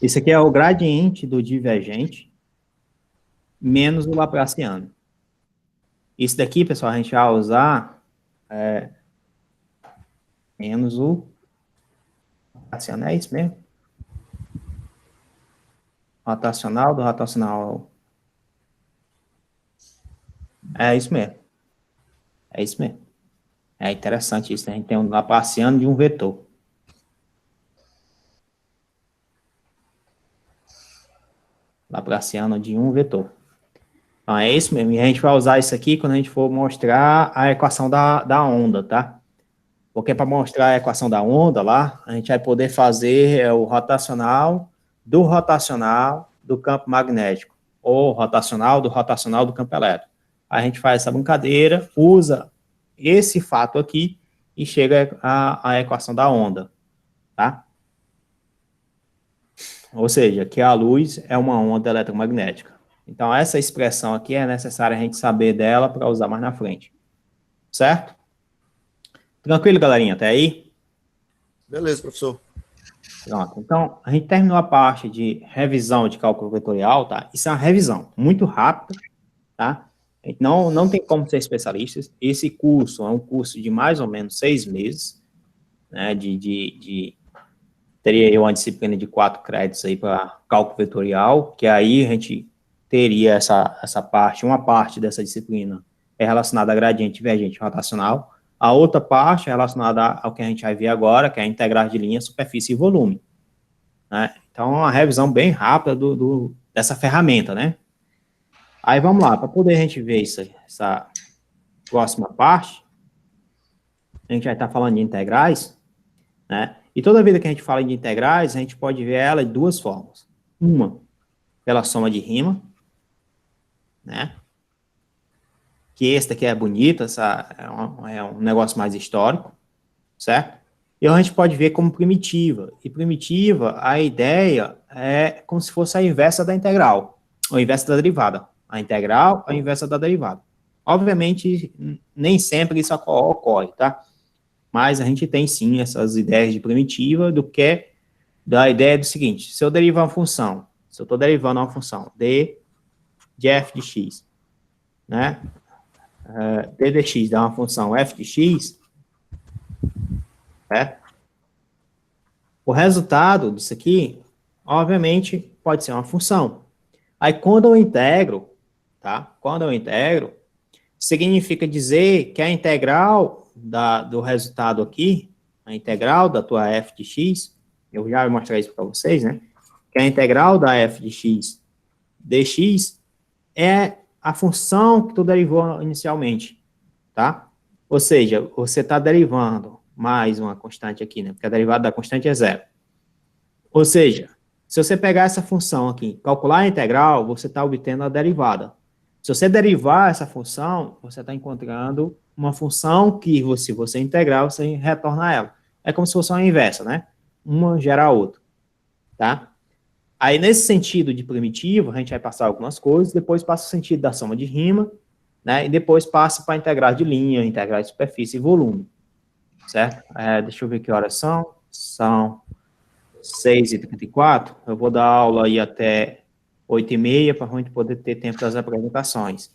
isso aqui é o gradiente do divergente, menos o laplaciano. Isso daqui, pessoal, a gente vai usar menos o laplaciano, é isso mesmo? Rotacional do rotacional. É isso mesmo. É isso mesmo. É interessante isso, né? A gente tem um laplaciano de um vetor. Laplaciano de um vetor. Então, é isso mesmo. E a gente vai usar isso aqui quando a gente for mostrar a equação da onda, tá? Porque para mostrar a equação da onda lá, a gente vai poder fazer o rotacional do campo magnético, ou rotacional do campo elétrico. A gente faz essa brincadeira, usa esse fato aqui e chega à equação da onda, tá? Ou seja, que a luz é uma onda eletromagnética. Então, essa expressão aqui é necessário a gente saber dela para usar mais na frente. Certo? Tranquilo, galerinha? Até aí? Beleza, professor. Pronto. Então, a gente terminou a parte de revisão de cálculo vetorial, tá? Isso é uma revisão muito rápida, tá? A gente não tem como ser especialistas. Esse curso é um curso de mais ou menos 6 meses, né? Teria uma disciplina de 4 créditos aí para cálculo vetorial, que aí a gente teria essa parte, uma parte dessa disciplina é relacionada a gradiente divergente rotacional, a outra parte é relacionada ao que a gente vai ver agora, que é a integral de linha, superfície e volume, né? Então, uma revisão bem rápida dessa ferramenta, né? Aí, vamos lá, para poder a gente ver essa próxima parte, a gente vai estar falando de integrais, né? E toda vida que a gente fala de integrais, a gente pode ver ela de duas formas. Uma, pela soma de rima, né? Que esse daqui é bonito, é um negócio mais histórico, certo? E a gente pode ver como primitiva. E primitiva, a ideia é como se fosse a inversa da integral, ou a inversa da derivada. A integral, a inversa da derivada. Obviamente, nem sempre isso ocorre, tá? Mas a gente tem, sim, essas ideias de primitiva, da ideia do seguinte: se eu derivar uma função, se eu estou derivando uma função d de f de x, né? D de x dá uma função f de x, certo? O resultado disso aqui, obviamente, pode ser uma função. Aí, quando eu integro, tá? Quando eu integro, significa dizer que a integral do resultado aqui, a integral da tua f de x, eu já vou mostrar isso para vocês, né? Que a integral da f de x dx é a função que tu derivou inicialmente, tá? Ou seja, você está derivando mais uma constante aqui, né? Porque a derivada da constante é 0. Ou seja, se você pegar essa função aqui, calcular a integral, você está obtendo a derivada. Se você derivar essa função, você está encontrando uma função que, se você integrar, você retorna ela. É como se fosse uma inversa, né? Uma gera a outra, tá? Aí, nesse sentido de primitivo, a gente vai passar algumas coisas, depois passa o sentido da soma de rima, né? E depois passa para integral de linha, integral de superfície e volume, certo? Deixa eu ver que horas são. São 6h34. Eu vou dar aula aí até 8h30, para a gente poder ter tempo das apresentações.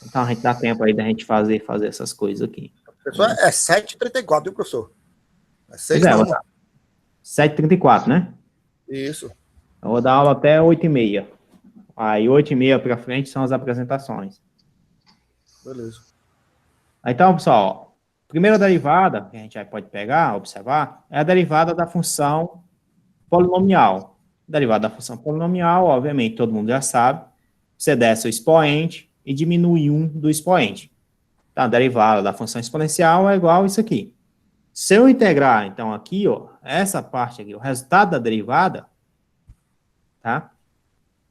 Então, a gente dá tempo aí da gente fazer essas coisas aqui. Professor, é 7h34, viu, professor? É 6 7h34, né? Isso. Eu vou dar aula até 8h30. Aí, 8h30 para frente são as apresentações. Beleza. Então, pessoal, a primeira derivada que a gente pode pegar, observar, é a derivada da função polinomial. Derivada da função polinomial, obviamente, todo mundo já sabe. Você desce o expoente e diminui 1 do expoente. Tá, a derivada da função exponencial é igual a isso aqui. Se eu integrar, então, aqui, ó, essa parte aqui, o resultado da derivada, tá?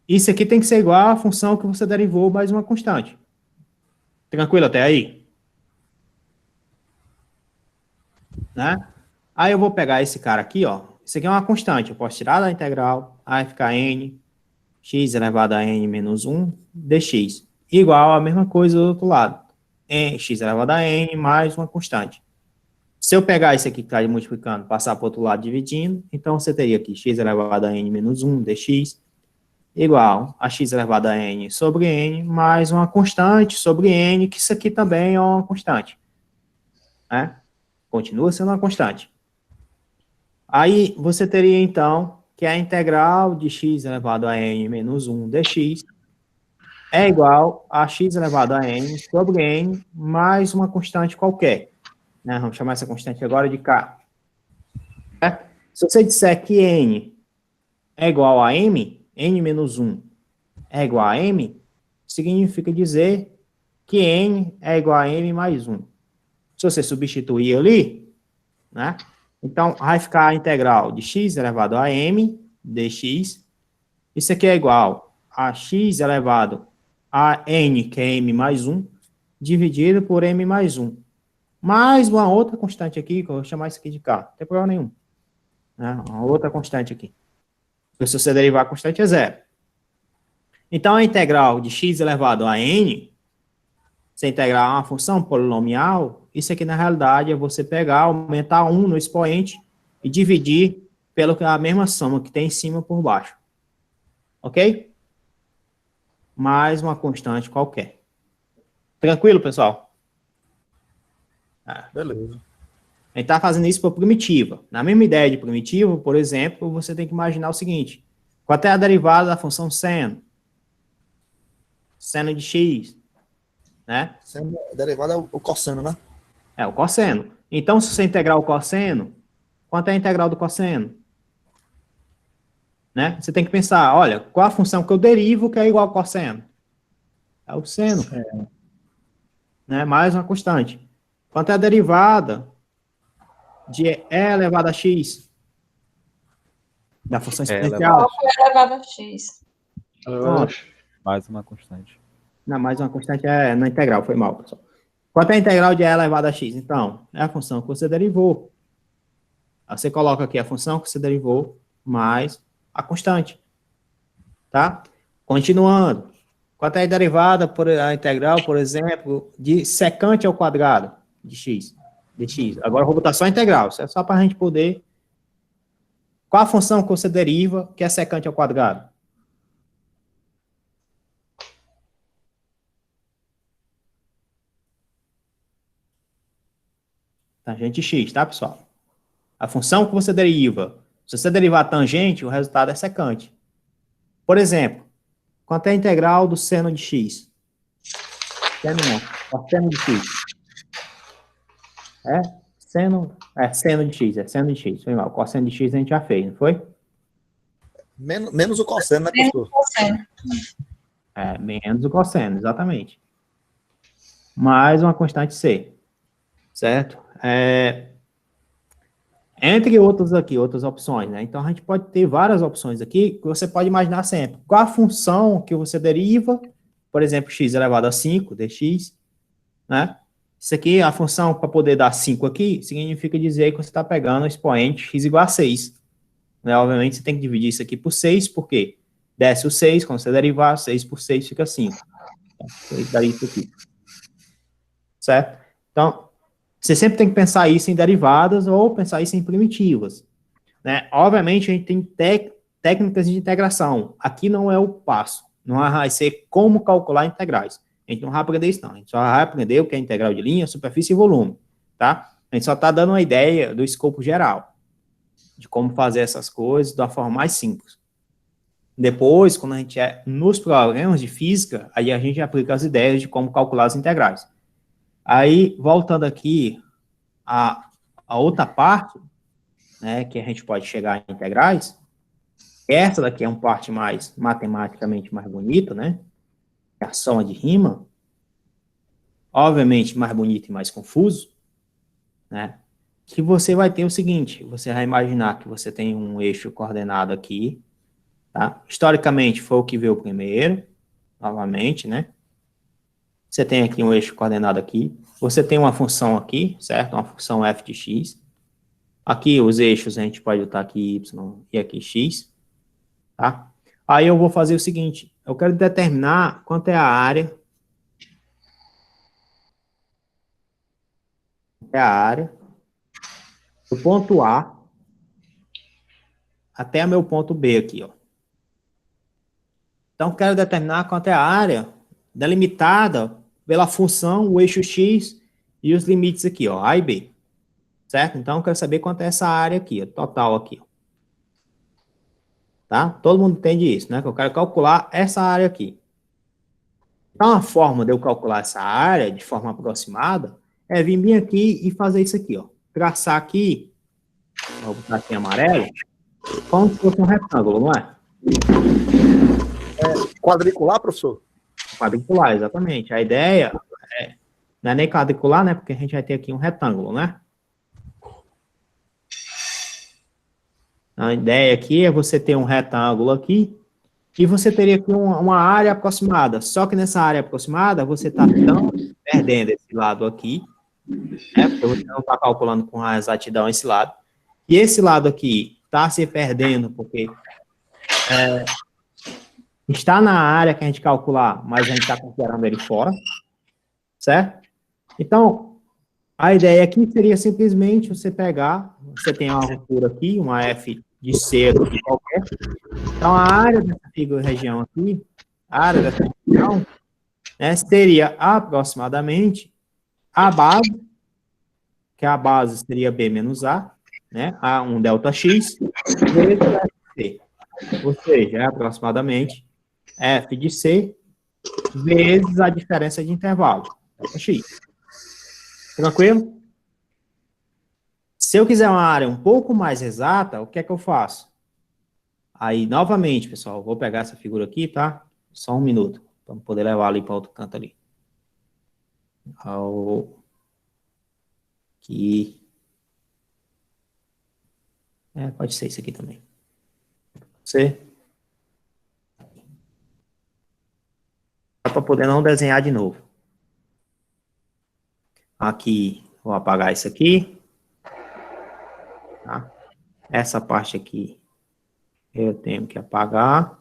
Isso aqui tem que ser igual à função que você derivou mais uma constante. Tranquilo até aí? Né? Aí eu vou pegar esse cara aqui, ó. Isso aqui é uma constante. Eu posso tirar da integral, aí vai ficar n, x elevado a n menos 1, dx. Igual a mesma coisa do outro lado. X elevado a n mais uma constante. Se eu pegar isso aqui que está multiplicando, passar para o outro lado dividindo, então você teria aqui x elevado a n menos 1 dx igual a x elevado a n sobre n mais uma constante sobre n, que isso aqui também é uma constante. Né? Continua sendo uma constante. Aí você teria, então, que a integral de x elevado a n menos 1 dx é igual a x elevado a n sobre n mais uma constante qualquer. Né? Vamos chamar essa constante agora de k. Se você disser que n é igual a m, n menos 1 é igual a m, significa dizer que n é igual a m mais 1. Se você substituir ali, né? Então, vai ficar a integral de x elevado a m dx. Isso aqui é igual a x elevado a n, que é m mais 1, dividido por m mais 1. Mais uma outra constante aqui, que eu vou chamar isso aqui de k. Não tem problema nenhum. Né? Uma outra constante aqui. Se você derivar a constante é zero. Então, a integral de x elevado a n, se integrar uma função polinomial, isso aqui, na realidade, é você pegar, aumentar 1 no expoente e dividir pela mesma soma que tem em cima por baixo. Ok? Mais uma constante qualquer. Tranquilo, pessoal? Beleza. A gente está fazendo isso por primitiva. Na mesma ideia de primitiva, por exemplo, você tem que imaginar o seguinte. Qual é a derivada da função seno? Seno de x. Né? Seno, a derivada é o cosseno, né? É, o cosseno. Então, se você integrar o cosseno, quanto é a integral do cosseno? Né? Você tem que pensar, olha, qual a função que eu derivo que é igual ao cosseno? É o seno. Né? Mais uma constante. Quanto é a derivada de e elevado a x? Da função exponencial. Qual é elevado a x? Mais uma constante. Não, mais uma constante é na integral, foi mal, pessoal. Quanto é a integral de e elevado a x? Então, é a função que você derivou. Aí você coloca aqui a função que você derivou mais a constante. Tá? Continuando. Quanto é a derivada por a integral, por exemplo, de secante ao quadrado de x? De x. Agora eu vou botar só a integral. Isso é só para a gente poder... Qual a função que você deriva que é secante ao quadrado? Tangente x, tá, pessoal? A função que você deriva, se você derivar a tangente, o resultado é secante. Por exemplo, quanto é a integral do seno de x? Seno não, cosseno de x. Seno de x, seno de x. Foi mal, cosseno de x a gente já fez, não foi? Menos o cosseno, né, professor? Menos o cosseno, exatamente. Mais uma constante c. Certo? Entre outras aqui, outras opções, né? Então, a gente pode ter várias opções aqui que você pode imaginar sempre. Qual a função que você deriva, por exemplo, x elevado a 5, dx, né? Isso aqui, a função para poder dar 5 aqui, significa dizer que você está pegando o expoente x igual a 6. Né? Obviamente, você tem que dividir isso aqui por 6, porque desce o 6, quando você derivar, 6 por 6 fica 5. Então, daí isso aqui. Certo? Então, você sempre tem que pensar isso em derivadas ou pensar isso em primitivas. Né? Obviamente, a gente tem técnicas de integração. Aqui não é o passo. Não vai ser como calcular integrais. A gente não vai aprender isso, não. A gente só vai aprender o que é integral de linha, superfície e volume. Tá? A gente só está dando uma ideia do escopo geral. De como fazer essas coisas de uma forma mais simples. Depois, quando a gente é nos problemas de física, aí a gente aplica as ideias de como calcular as integrais. Aí, voltando aqui a outra parte, né, que a gente pode chegar em integrais, essa daqui é uma parte mais, matematicamente mais bonita, né, é a soma de rima. obviamente, mais bonito e mais confuso, né? Que você vai ter o seguinte, você vai imaginar que você tem um eixo coordenado aqui, tá? Historicamente, foi o que veio primeiro, novamente, né? Você tem aqui um eixo coordenado aqui, você tem uma função aqui, certo? Uma função f de x. Aqui, os eixos, a gente pode botar aqui y e aqui x, tá? Aí eu vou fazer o seguinte, eu quero determinar quanto é a área do ponto A até o meu ponto B aqui, ó. Então, quero determinar quanto é a área delimitada pela função, o eixo x e os limites aqui, ó, A e B. Certo? Então, eu quero saber quanto é essa área aqui, ó, total aqui, ó. Tá? Todo mundo entende isso, né? Que eu quero calcular essa área aqui. Então, a forma de eu calcular essa área de forma aproximada é vir bem aqui e fazer isso aqui, ó. Traçar aqui, vou botar aqui em amarelo, como se fosse um retângulo, não é? Quadricular, professor? Quadricular, exatamente. A ideia não é nem quadricular, né? Porque a gente vai ter aqui um retângulo, né? A ideia aqui é você ter um retângulo aqui e você teria aqui uma área aproximada. Só que nessa área aproximada você está perdendo esse lado aqui, né? Porque você não está calculando com a exatidão esse lado. E esse lado aqui está se perdendo porque está na área que a gente calcular, mas a gente está considerando ele fora, certo? Então, a ideia aqui seria simplesmente você pegar, você tem uma ruptura aqui, uma F de C aqui qualquer. Então, a área dessa região aqui, a área dessa região, né, seria aproximadamente a base, que a base seria B menos A, né, a um delta X, vezes FC. Ou seja, é aproximadamente F de C vezes a diferença de intervalo, delta X. Tranquilo? Se eu quiser uma área um pouco mais exata, o que é que eu faço? Aí, novamente, pessoal, vou pegar essa figura aqui, tá? Só um minuto, para poder levar ali para outro canto ali. Aqui. Pode ser isso aqui também. Você? Para poder não desenhar de novo. Aqui, vou apagar isso aqui. Tá? Essa parte aqui, eu tenho que apagar.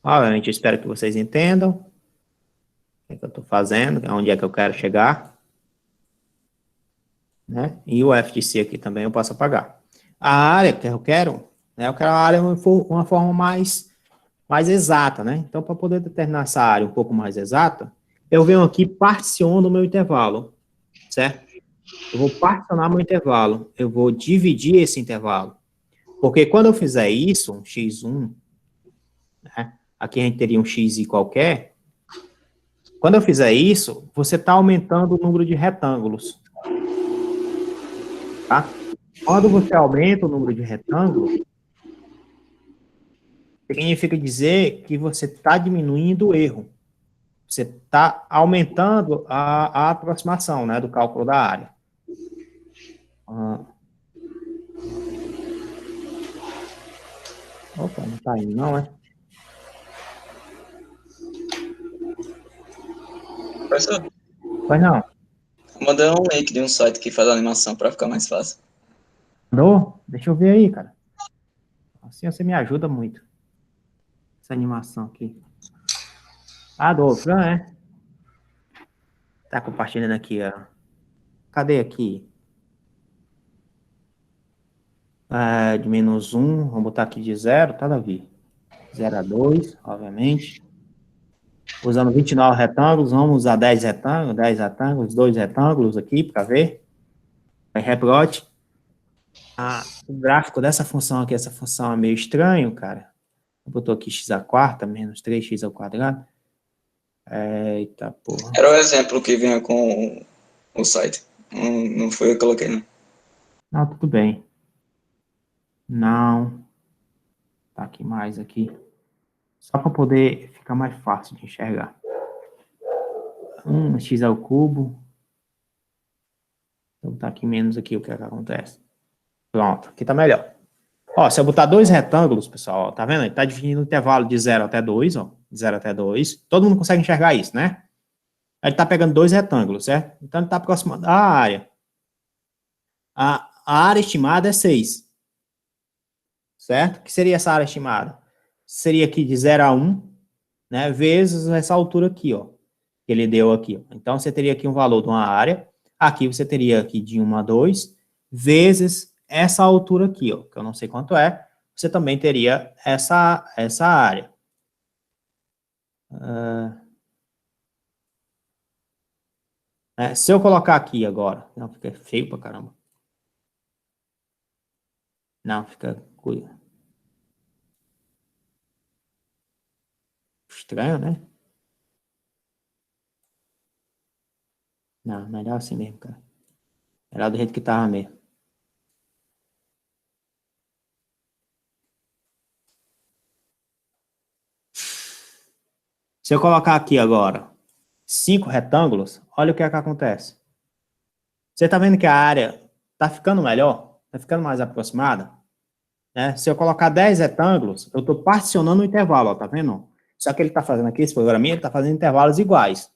Obviamente, eu espero que vocês entendam o que eu estou fazendo, onde é que eu quero chegar. Né? E o F de C aqui também eu posso apagar. A área que eu quero, né, eu quero a área uma forma mais exata, né? Então, para poder determinar essa área um pouco mais exata, eu venho aqui e particiono o meu intervalo, certo? Eu vou particionar meu intervalo, eu vou dividir esse intervalo. Porque quando eu fizer isso, um x1, né, aqui a gente teria um xi qualquer, quando eu fizer isso, você está aumentando o número de retângulos. Tá? Quando você aumenta o número de retângulos, significa dizer que você está diminuindo o erro. Você está aumentando a aproximação, né, do cálculo da área. Opa, não está indo, não, é? Professor, Pois não. mandei um link de um site que faz animação para ficar mais fácil. Mandou? Deixa eu ver aí, cara. Assim você me ajuda muito. Essa animação aqui. Do Fran, é? Tá compartilhando aqui, ó. Cadê aqui? De -1, vamos botar aqui de 0, tá, Davi? 0 a 2, obviamente. Usando 29 retângulos, vamos usar 10 retângulos, 2 retângulos aqui para ver. Aí replote. O gráfico dessa função aqui, essa função é meio estranho, cara. Botou aqui x à quarta, menos 3x ao quadrado. Eita, porra. Era o exemplo que vinha com o site. Não foi eu que coloquei, não. Não, tudo bem. Não. Tá aqui mais aqui. Só para poder ficar mais fácil de enxergar. x ao cubo. Vou botar aqui menos aqui o que é que acontece. Pronto, aqui tá melhor. Ó, se eu botar dois retângulos, pessoal, ó, tá vendo? Ele tá dividindo o intervalo de 0 até 2, ó. De 0 até 2. Todo mundo consegue enxergar isso, né? Ele tá pegando dois retângulos, certo? Então ele tá aproximando a área. A área estimada é 6. Certo? O que seria essa área estimada? Seria aqui de 0 a 1, né? Vezes essa altura aqui, ó. Que ele deu aqui, ó. Então você teria aqui um valor de uma área. Aqui você teria aqui de 1 a 2, vezes essa altura aqui, ó, que eu não sei quanto é, você também teria essa área. Se eu colocar aqui agora, não, fica feio pra caramba. Não, fica estranho, né? Não, melhor assim mesmo, cara. Melhor do jeito que tava mesmo. Se eu colocar aqui agora 5 retângulos, olha o que é que acontece. Você tá vendo que a área tá ficando melhor? Tá ficando mais aproximada? Né? Se eu colocar 10 retângulos, eu tô particionando o intervalo, ó, tá vendo? Só que ele tá fazendo aqui, esse programinha, ele tá fazendo intervalos iguais.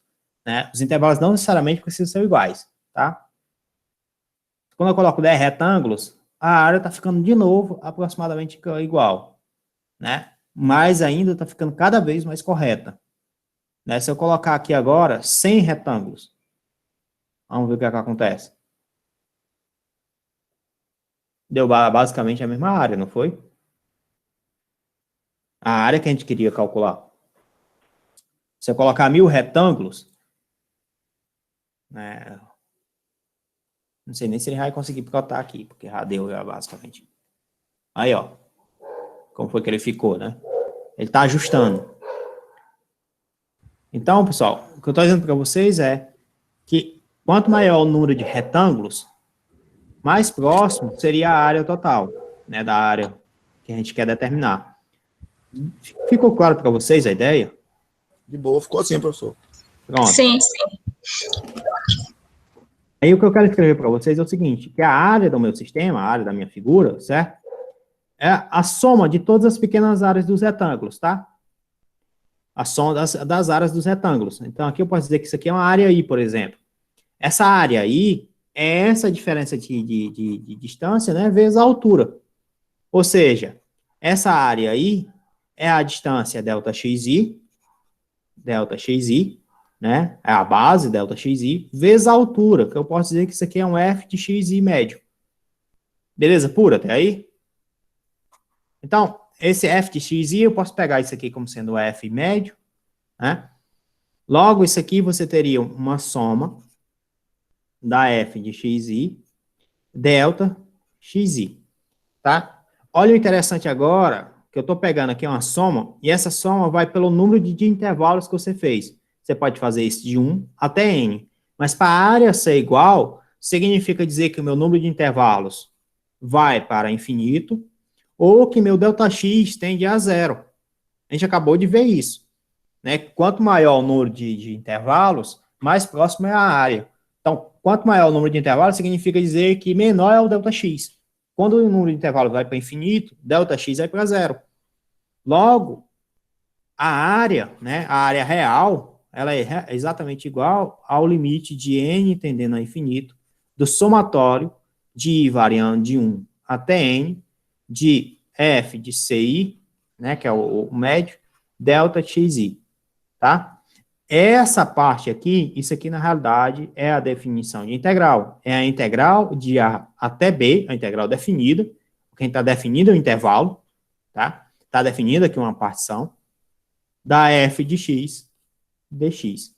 Né? Os intervalos não necessariamente precisam ser iguais, tá? Quando eu coloco 10 retângulos, a área tá ficando de novo aproximadamente igual, né? Mas ainda tá ficando cada vez mais correta. Né? Se eu colocar aqui agora 100 retângulos, vamos ver o que é que acontece. Deu basicamente a mesma área, não foi? A área que a gente queria calcular. Se eu colocar 1000 retângulos, né? Não sei nem se ele vai conseguir picotar aqui, porque já deu, já, basicamente. Aí, ó. Como foi que ele ficou, né? Ele tá ajustando. Então, pessoal, o que eu estou dizendo para vocês é que quanto maior o número de retângulos, mais próximo seria a área total, né, da área que a gente quer determinar. Ficou claro para vocês a ideia? De boa, ficou assim, professor. Pronto. Sim, sim. Aí o que eu quero escrever para vocês é o seguinte, que a área do meu sistema, a área da minha figura, certo? É a soma de todas as pequenas áreas dos retângulos, tá? A soma das áreas dos retângulos. Então, aqui eu posso dizer que isso aqui é uma área I, por exemplo. Essa área I é essa diferença de distância, né, vezes a altura. Ou seja, essa área I é a distância ΔXi, né, é a base ΔXi, vezes a altura, que eu posso dizer que isso aqui é um f de xi médio. Beleza? Pura até aí? Então, esse f de xi, eu posso pegar isso aqui como sendo f médio, né? Logo, isso aqui você teria uma soma da f de xi, delta xi, tá? Olha o interessante agora, que eu estou pegando aqui uma soma, e essa soma vai pelo número de intervalos que você fez. Você pode fazer isso de 1 até n. Mas para a área ser igual, significa dizer que o meu número de intervalos vai para infinito, ou que meu ΔX tende a zero. A gente acabou de ver isso. Né? Quanto maior o número de intervalos, mais próximo é a área. Então, quanto maior o número de intervalos, significa dizer que menor é o ΔX. Quando o número de intervalos vai para infinito, ΔX vai para zero. Logo, a área, né, a área real, ela é exatamente igual ao limite de n tendendo a infinito, do somatório de I variando de 1 até n, de f de ci, né, que é o médio, ΔXi, tá? Essa parte aqui, isso aqui na realidade é a definição de integral. É a integral de A até B, a integral definida. Quem está definido é o intervalo, tá? Está definida aqui uma partição da f de x dx.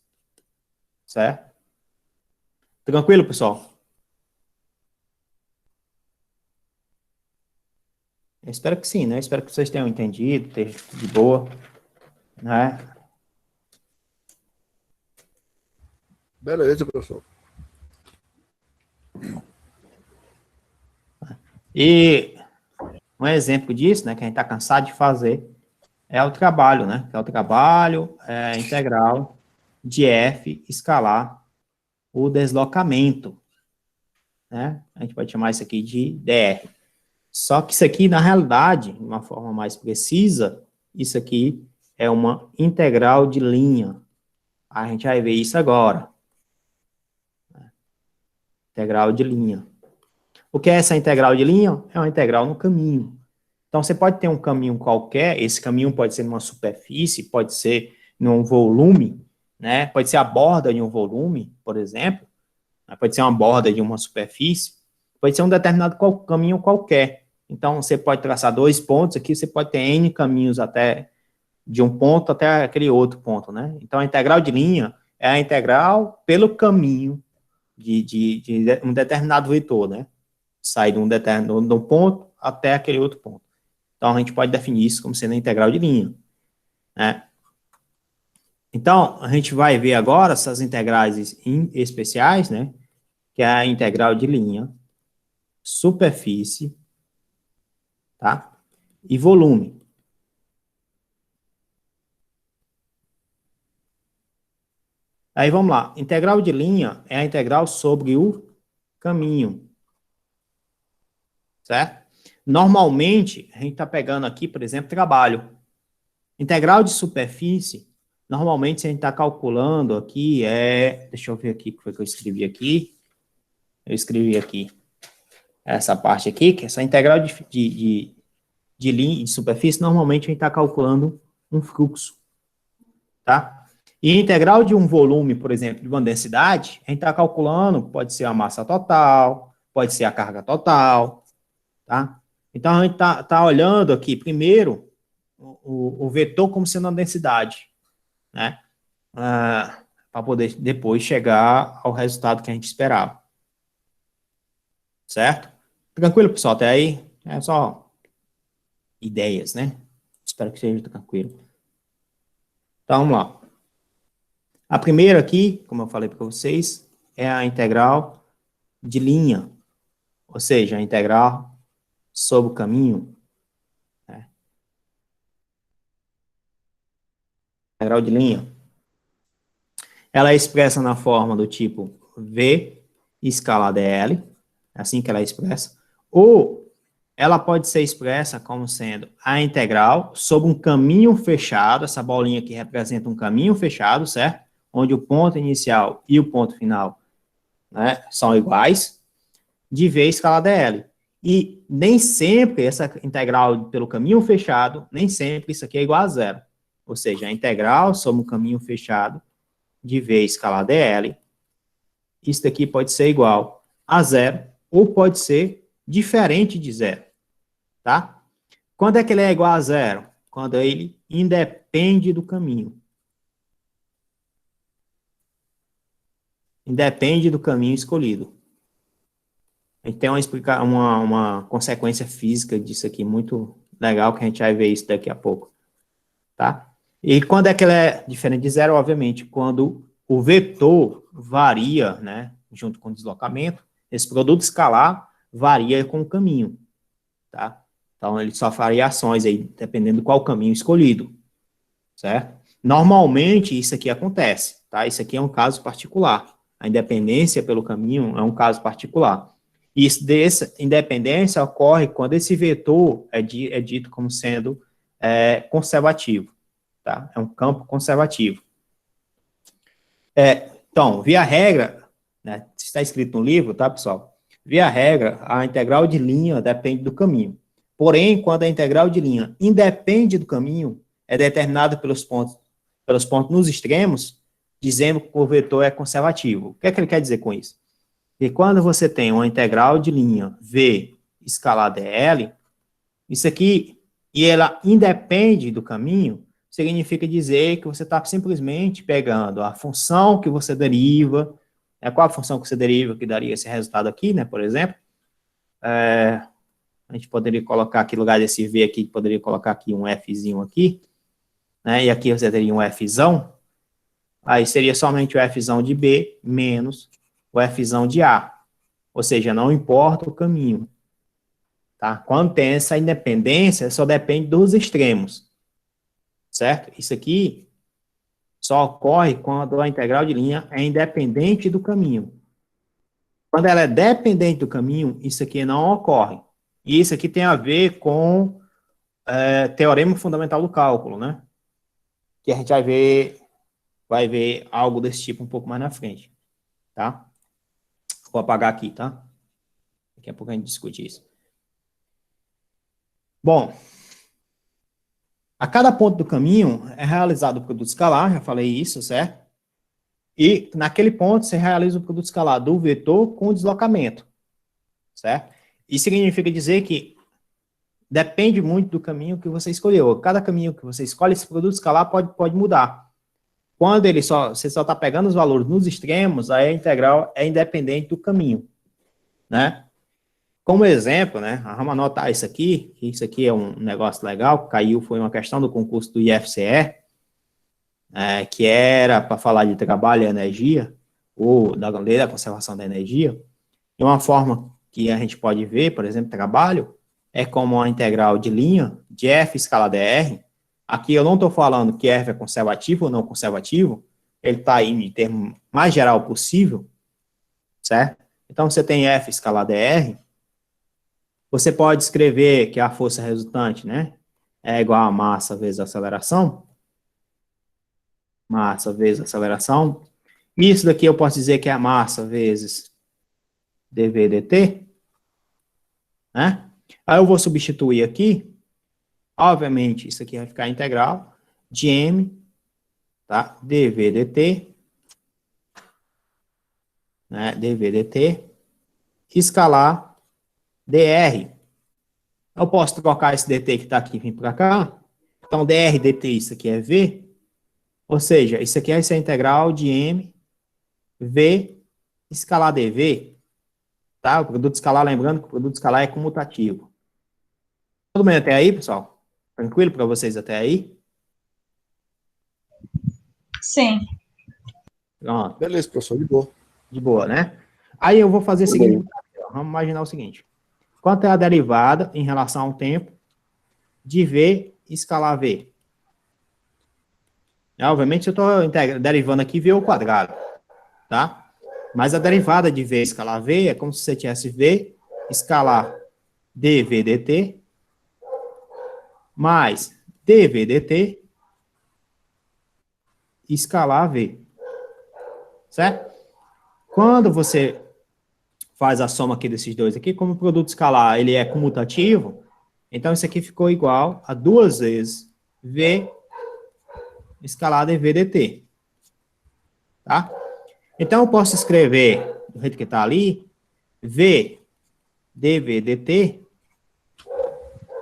Certo? Tranquilo, pessoal? Eu espero que sim, né? Eu espero que vocês tenham entendido, de boa, né? Beleza, professor. E um exemplo disso, né, que a gente está cansado de fazer, é o trabalho, né? Que é o trabalho integral de f escalar o deslocamento, né? A gente pode chamar isso aqui de dr. Só que isso aqui, na realidade, de uma forma mais precisa, isso aqui é uma integral de linha. A gente vai ver isso agora. Integral de linha. O que é essa integral de linha? É uma integral no caminho. Então, você pode ter um caminho qualquer, esse caminho pode ser numa superfície, pode ser num volume, né? Pode ser a borda de um volume, por exemplo, pode ser uma borda de uma superfície, pode ser um determinado caminho qualquer. Então, você pode traçar 2 pontos aqui, você pode ter N caminhos até de um ponto até aquele outro ponto, né? Então, a integral de linha é a integral pelo caminho de um determinado vetor, né? Sai de um ponto até aquele outro ponto. Então, a gente pode definir isso como sendo a integral de linha, né? Então, a gente vai ver agora essas integrais especiais, né? Que é a integral de linha, superfície, tá? E volume. Aí, vamos lá. Integral de linha é a integral sobre o caminho, certo? Normalmente, a gente está pegando aqui, por exemplo, trabalho. Integral de superfície, normalmente, se a gente está calculando aqui, deixa eu ver aqui o que foi que eu escrevi aqui. Eu escrevi aqui essa parte aqui, que essa integral de linha de superfície, normalmente a gente está calculando um fluxo, tá? E integral de um volume, por exemplo, de uma densidade, a gente está calculando, pode ser a massa total, pode ser a carga total, tá? Então, a gente está olhando aqui, primeiro, o vetor como sendo a densidade, né? Para poder depois chegar ao resultado que a gente esperava. Certo? Tranquilo, pessoal? Até aí? É só ideias, né? Espero que seja tranquilo. Então, vamos lá. A primeira aqui, como eu falei para vocês, é a integral de linha, ou seja, a integral sobre o caminho. Né? Integral de linha. Ela é expressa na forma do tipo V escalar dl, é assim que ela é expressa, ou ela pode ser expressa como sendo a integral sobre um caminho fechado, essa bolinha aqui representa um caminho fechado, certo? Onde o ponto inicial e o ponto final, né, são iguais, de V escalar dl. E nem sempre essa integral pelo caminho fechado, nem sempre isso aqui é igual a zero. Ou seja, a integral sobre um caminho fechado de V escalar dl, isso daqui pode ser igual a zero, ou pode ser diferente de zero, tá? Quando é que ele é igual a zero? Quando ele independe do caminho. Independe do caminho escolhido. A gente tem uma consequência física disso aqui, muito legal, que a gente vai ver isso daqui a pouco, tá? E quando é que ele é diferente de zero? Obviamente, quando o vetor varia, né, junto com o deslocamento, esse produto escalar varia com o caminho, tá? Então, ele sofre variações aí, dependendo de qual caminho escolhido, certo? Normalmente, isso aqui acontece, tá? Isso aqui é um caso particular. A independência pelo caminho é um caso particular. E dessa independência ocorre quando esse vetor é dito como sendo conservativo, tá? É um campo conservativo. Então, via regra, né, está escrito no livro, tá, pessoal? Via regra, a integral de linha depende do caminho. Porém, quando a integral de linha independe do caminho, é determinada pelos pontos nos extremos, dizendo que o vetor é conservativo. O que é que ele quer dizer com isso? Que quando você tem uma integral de linha V escalar dl, isso aqui, e ela independe do caminho, significa dizer que você está simplesmente pegando a função que você deriva, qual a função que você deriva que daria esse resultado aqui, né, por exemplo, a gente poderia colocar aqui, no lugar desse V aqui, poderia colocar aqui um Fzinho aqui, né, e aqui você teria um Fzão, aí seria somente o Fzão de B menos o Fzão de A, ou seja, não importa o caminho, tá? Quando tem essa independência, só depende dos extremos, certo? Isso aqui só ocorre quando a integral de linha é independente do caminho. Quando ela é dependente do caminho, isso aqui não ocorre. E isso aqui tem a ver com teorema fundamental do cálculo, né? Que a gente vai ver algo desse tipo um pouco mais na frente, tá? Vou apagar aqui, tá? Daqui a pouco a gente discute isso. Bom, a cada ponto do caminho é realizado o produto escalar, já falei isso, certo? E naquele ponto você realiza o produto escalar do vetor com o deslocamento, certo? Isso significa dizer que depende muito do caminho que você escolheu. Cada caminho que você escolhe, esse produto escalar pode mudar. Quando você só está pegando os valores nos extremos, aí a integral é independente do caminho, né? Como exemplo, né, vamos anotar isso aqui é um negócio legal, caiu, foi uma questão do concurso do IFCE, que era para falar de trabalho e energia, ou da lei da conservação da energia. E uma forma que a gente pode ver, por exemplo, trabalho, é como a integral de linha de f escala dr. Aqui eu não estou falando que f é conservativo ou não conservativo, ele está aí em termo mais geral possível, certo? Então, você tem f escala dr, você pode escrever que a força resultante, né, é igual a massa vezes a aceleração. Massa vezes aceleração. Isso daqui eu posso dizer que é a massa vezes dv dt, né? Aí eu vou substituir aqui, obviamente, isso aqui vai ficar integral de m, tá? dv dt, né? dv dt, escalar dr. Eu posso trocar esse dt que está aqui e vir para cá. Então, dr dt, isso aqui é v. Ou seja, isso aqui é essa integral de m, v, escalar dv. Tá? O produto escalar, lembrando que o produto escalar é comutativo. Tudo bem até aí, pessoal? Tranquilo para vocês até aí? Sim. Pronto. Beleza, professor, de boa. De boa, né? Aí eu vou fazer o seguinte, vamos imaginar o seguinte. Quanto é a derivada em relação ao tempo de v escalar v? Obviamente, eu estou derivando aqui v ao quadrado, tá? Mas a derivada de v escalar v é como se você tivesse v escalar dv dt mais dv dt escalar v, certo? Quando você faz a soma aqui desses dois aqui, como o produto escalar ele é comutativo, então isso aqui ficou igual a 2 vezes v escalar dv dt, tá? Então eu posso escrever, do jeito que está ali, v dv dt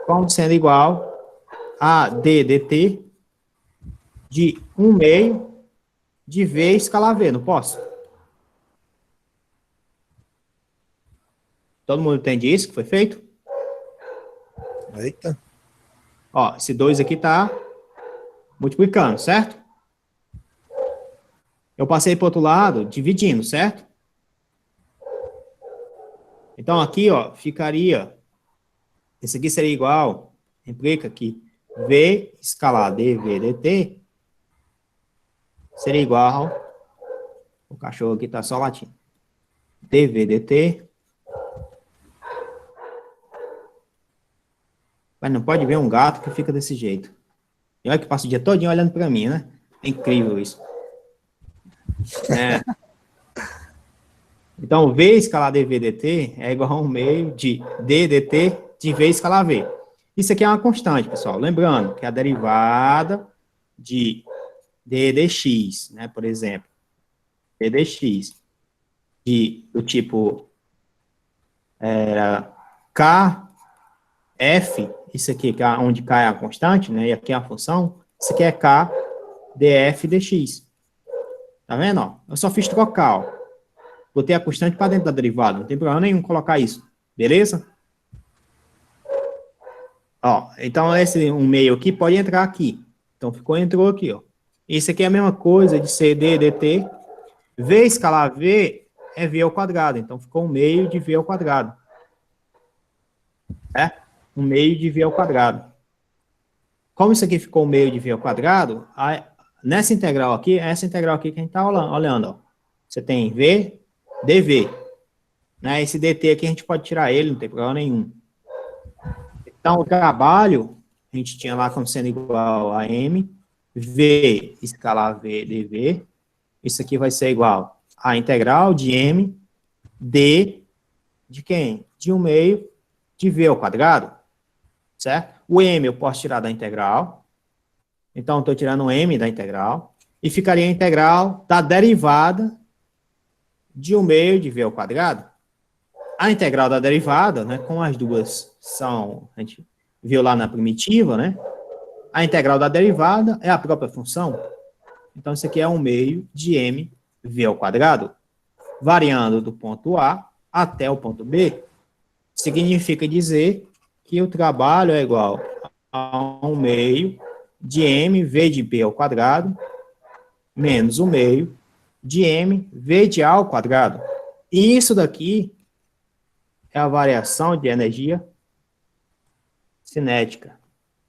como sendo igual a d dt de 1/2 de v escalar v, não posso? Todo mundo entende isso que foi feito? Eita. Ó, esse 2 aqui está multiplicando, certo? Eu passei para o outro lado, dividindo, certo? Então, aqui, ó, ficaria... Esse aqui seria igual, implica que v escalar dv dt seria igual... O cachorro aqui está só latindo. dv dt... Mas não pode ver um gato que fica desse jeito. E olha que passa o dia todinho olhando para mim, né? É incrível isso. Então, v escalar dv dt é igual a 1/2 de d dt de v escalar v. Isso aqui é uma constante, pessoal. Lembrando que a derivada de d dx, né, por exemplo, d dx, do tipo kf, isso aqui é onde k é a constante, né, e aqui é a função, isso aqui é k df dx. Tá vendo, ó? Eu só fiz trocar, ó. Botei a constante para dentro da derivada, não tem problema nenhum colocar isso, beleza? Ó, então esse 1/2 aqui pode entrar aqui. Então entrou aqui, ó. Isso aqui é a mesma coisa de ser d dt. V escalar v é v ao quadrado, então ficou 1/2 de v ao quadrado. 1/2 de v ao quadrado. Como isso aqui ficou 1/2 de v ao quadrado, nessa integral aqui, é essa integral aqui que a gente está olhando, ó. Você tem V, dV. Né? Esse dt aqui a gente pode tirar ele, não tem problema nenhum. Então, o trabalho, a gente tinha lá como sendo igual a m, v escalar v dv. Isso aqui vai ser igual a integral de m, d, de quem? De 1 meio de v ao quadrado, certo? O m eu posso tirar da integral, então estou tirando o m da integral, e ficaria a integral da derivada de 1 meio de v ao quadrado. A integral da derivada, né, como as duas são, a gente viu lá na primitiva, né, a integral da derivada é a própria função. Então, isso aqui é 1 meio de m v ao quadrado, variando do ponto A até o ponto B. Significa dizer que o trabalho é igual a 1 meio de m v de b ao quadrado menos 1 meio de m v de a ao quadrado. E isso daqui é a variação de energia cinética.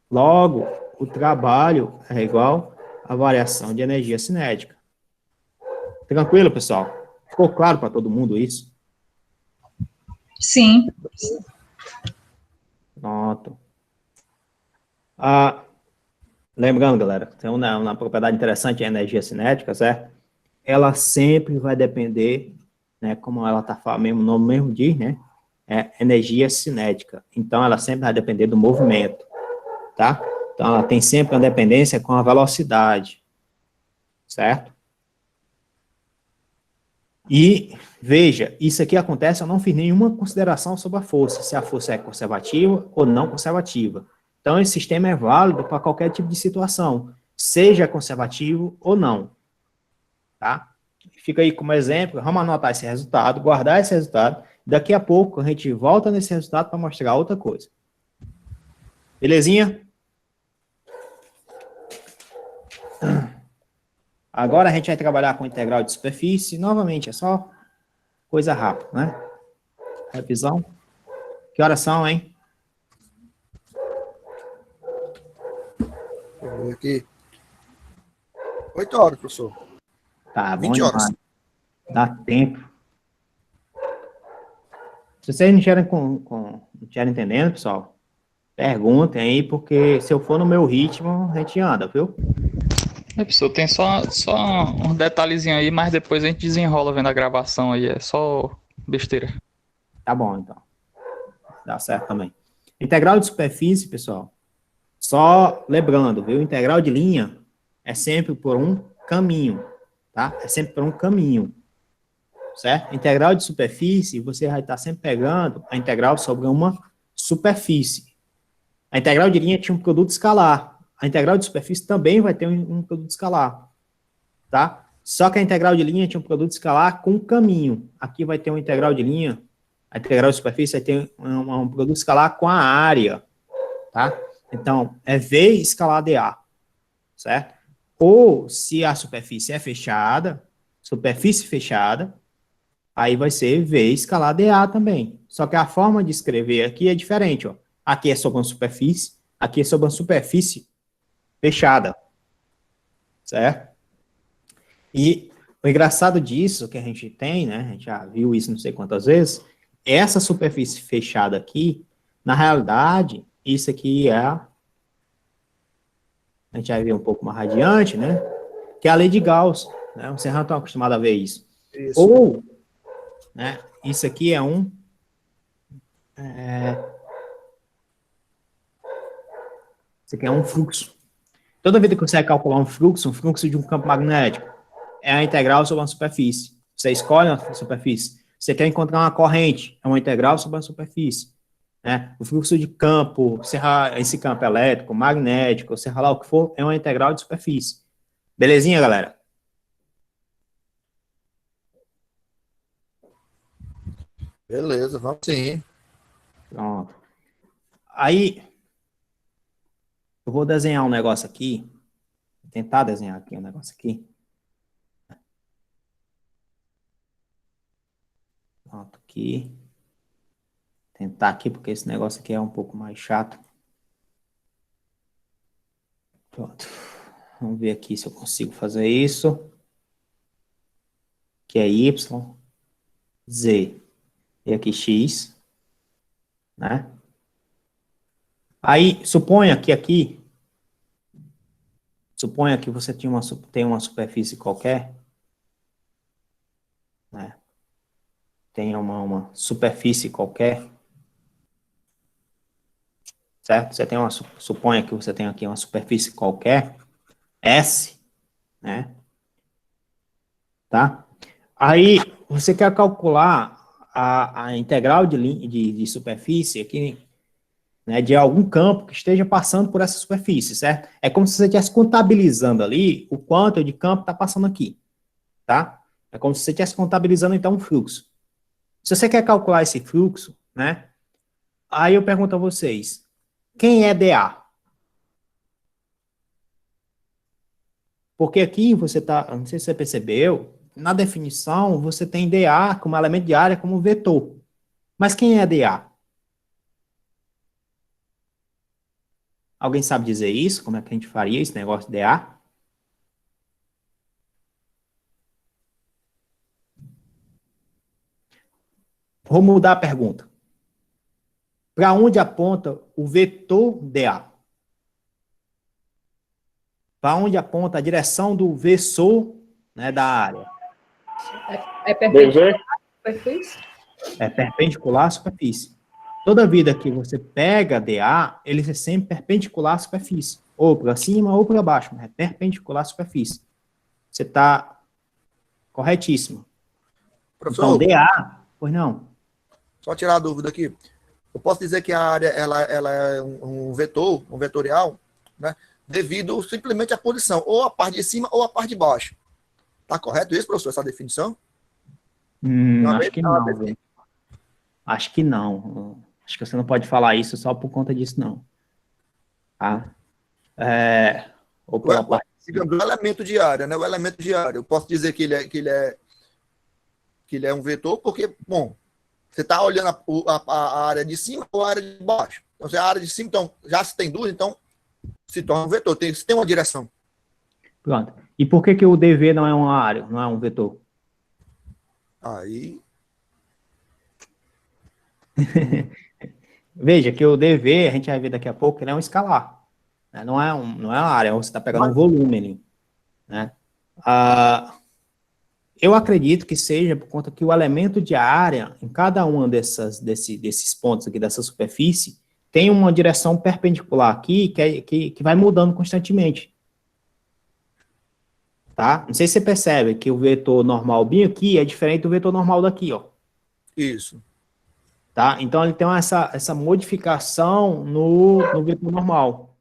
Logo, o trabalho é igual à variação de energia cinética. Tranquilo, pessoal? Ficou claro para todo mundo isso? Sim. Pronto. Lembrando, galera, tem uma propriedade interessante a energia cinética, certo? Ela sempre vai depender, né, como ela está falando, o nome mesmo diz, né? É energia cinética. Então, ela sempre vai depender do movimento, tá? Então, ela tem sempre uma dependência com a velocidade, certo? E, veja, isso aqui acontece, eu não fiz nenhuma consideração sobre a força, se a força é conservativa ou não conservativa. Então, esse sistema é válido para qualquer tipo de situação, seja conservativo ou não, tá? Fica aí como exemplo, vamos anotar esse resultado, guardar esse resultado, daqui a pouco a gente volta nesse resultado para mostrar outra coisa. Belezinha? Agora a gente vai trabalhar com integral de superfície, novamente, é só coisa rápida, né? Revisão. Que horas são, hein? Deixa eu ver aqui. 8 horas, professor. Tá, bom 20 horas. demais. Dá tempo. Se vocês não estiverem não estiverem entendendo, pessoal, perguntem aí, porque se eu for no meu ritmo, a gente anda, viu? Professor, tem só um detalhezinho aí, mas depois a gente desenrola vendo a gravação aí, é só besteira. Tá bom, então. Dá certo também. Integral de superfície, pessoal, só lembrando, viu? Integral de linha é sempre por um caminho, tá? É sempre por um caminho, certo? Integral de superfície, você vai estar sempre pegando a integral sobre uma superfície. A integral de linha tinha um produto escalar. A integral de superfície também vai ter um produto escalar, tá? Só que a integral de linha tinha um produto escalar com caminho. Aqui vai ter uma integral de linha, a integral de superfície vai ter um produto escalar com a área, tá? Então, é V escalar dA, certo? Ou, se a superfície é fechada, superfície fechada, aí vai ser V escalar dA também. Só que a forma de escrever aqui é diferente, ó. Aqui é sobre uma superfície, aqui é sobre uma superfície fechada, certo? E o engraçado disso que a gente tem, né, a gente já viu isso não sei quantas vezes, essa superfície fechada aqui, na realidade, isso aqui é a gente vai ver um pouco mais adiante, né, que é a lei de Gauss, né, vocês não estão acostumados a ver isso. Ou, né, isso aqui é isso aqui é um fluxo. Toda vez que você vai calcular um fluxo de um campo magnético, é a integral sobre uma superfície. Você escolhe uma superfície. Você quer encontrar uma corrente, é uma integral sobre a superfície. Né? O fluxo de campo, esse campo elétrico, magnético, seja lá o que for, é uma integral de superfície. Belezinha, galera? Beleza, vamos sim. Pronto. Aí, eu vou desenhar um negócio aqui, tentar desenhar aqui um negócio aqui. Pronto, aqui. Tentar aqui, porque esse negócio aqui é um pouco mais chato. Pronto. Vamos ver aqui se eu consigo fazer isso. Que é Y, Z, e aqui X, né? Aí, suponha que você tem uma superfície qualquer, né? Tem uma superfície qualquer, certo? Suponha que você tem aqui uma superfície qualquer, S, né? Tá? Aí, você quer calcular a integral de superfície aqui, né, de algum campo que esteja passando por essa superfície, certo? É como se você estivesse contabilizando ali o quanto de campo está passando aqui, tá? É como se você estivesse contabilizando, então, um fluxo. Se você quer calcular esse fluxo, né, aí eu pergunto a vocês, quem é dA? Porque aqui você tá, não sei se você percebeu, na definição você tem dA como elemento de área como vetor. Mas quem é dA? Alguém sabe dizer isso? Como é que a gente faria esse negócio de dA? Vou mudar a pergunta. Para onde aponta o vetor dA? Para onde aponta a direção do versor, né, da área? É perpendicular à superfície? É perpendicular à superfície. Toda vida que você pega dA, ele é sempre perpendicular à superfície. Ou para cima ou para baixo, mas é perpendicular à superfície. Você está corretíssimo. Professor, Então, dA, pois não. só tirar a dúvida aqui. Eu posso dizer que a área ela é um vetor, um vetorial, né? Devido simplesmente à posição, ou a parte de cima ou a parte de baixo. Tá correto isso, professor, essa definição? Acho que não, velho. Acho que não. Acho que você não pode falar isso só por conta disso, não. Tá? Ou pela parte... Digamos, o elemento de área, né? O elemento de área. Eu posso dizer que ele é um vetor, porque, bom, você está olhando a área de cima ou a área de baixo. Então, se a área de cima, então, já se tem duas, então se torna um vetor. Se tem uma direção. Pronto. E por que o DV não é uma área, não é um vetor? Aí. Veja que o DV, a gente vai ver daqui a pouco, ele é um escalar. Né? Não é uma área, você está pegando um volume ali. Né? Eu acredito que seja por conta que o elemento de área, em cada um desses pontos aqui, dessa superfície, tem uma direção perpendicular aqui que vai mudando constantemente. Tá? Não sei se você percebe que o vetor normal bem aqui é diferente do vetor normal daqui, ó. Isso. Tá? Então, ele tem essa modificação no vetor normal.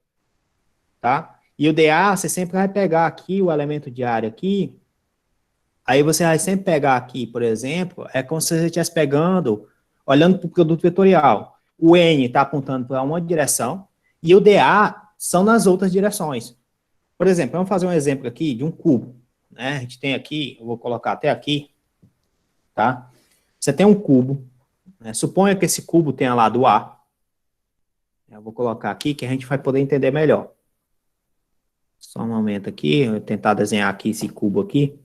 Tá? E o dA, você sempre vai pegar aqui o elemento de área aqui, aí você vai sempre pegar aqui, por exemplo, é como se você estivesse pegando, olhando para o produto vetorial. O N está apontando para uma direção, e o dA são nas outras direções. Por exemplo, vamos fazer um exemplo aqui de um cubo. Né? A gente tem aqui, eu vou colocar até aqui, tá? Você tem um cubo, né? Suponha que esse cubo tenha lado A. Eu vou colocar aqui que a gente vai poder entender melhor. Só um momento aqui, eu vou tentar desenhar aqui esse cubo aqui.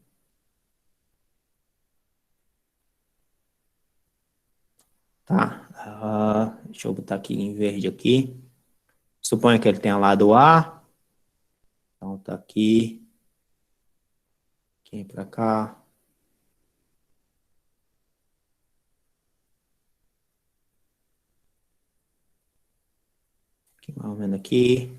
Tá? Deixa eu botar aqui em verde aqui. Suponha que ele tenha lado A. Então, tá aqui. Aqui para cá. Aqui, mais ou menos aqui.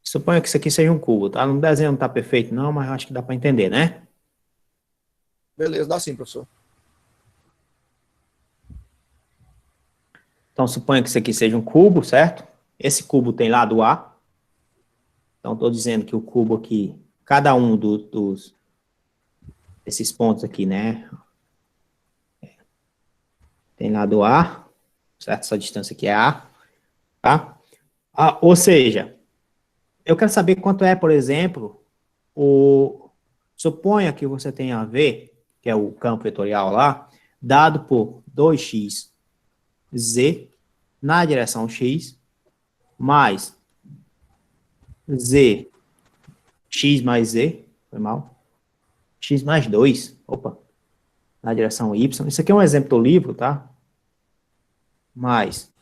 Suponha que isso aqui seja um cubo, tá? No desenho não tá perfeito não, mas eu acho que dá para entender, né? Beleza, dá sim, professor. Então, suponha que isso aqui seja um cubo, certo? Esse cubo tem lado A. Então, estou dizendo que o cubo aqui, cada um desses pontos aqui, né? Tem lado A, certo? Essa distância aqui é A, tá? Ou seja, eu quero saber quanto é, por exemplo, suponha que você tenha V, que é o campo vetorial lá, dado por 2x, z, na direção x, mais z, x mais z, foi mal, x mais 2, opa, na direção y, isso aqui é um exemplo do livro, tá? Mais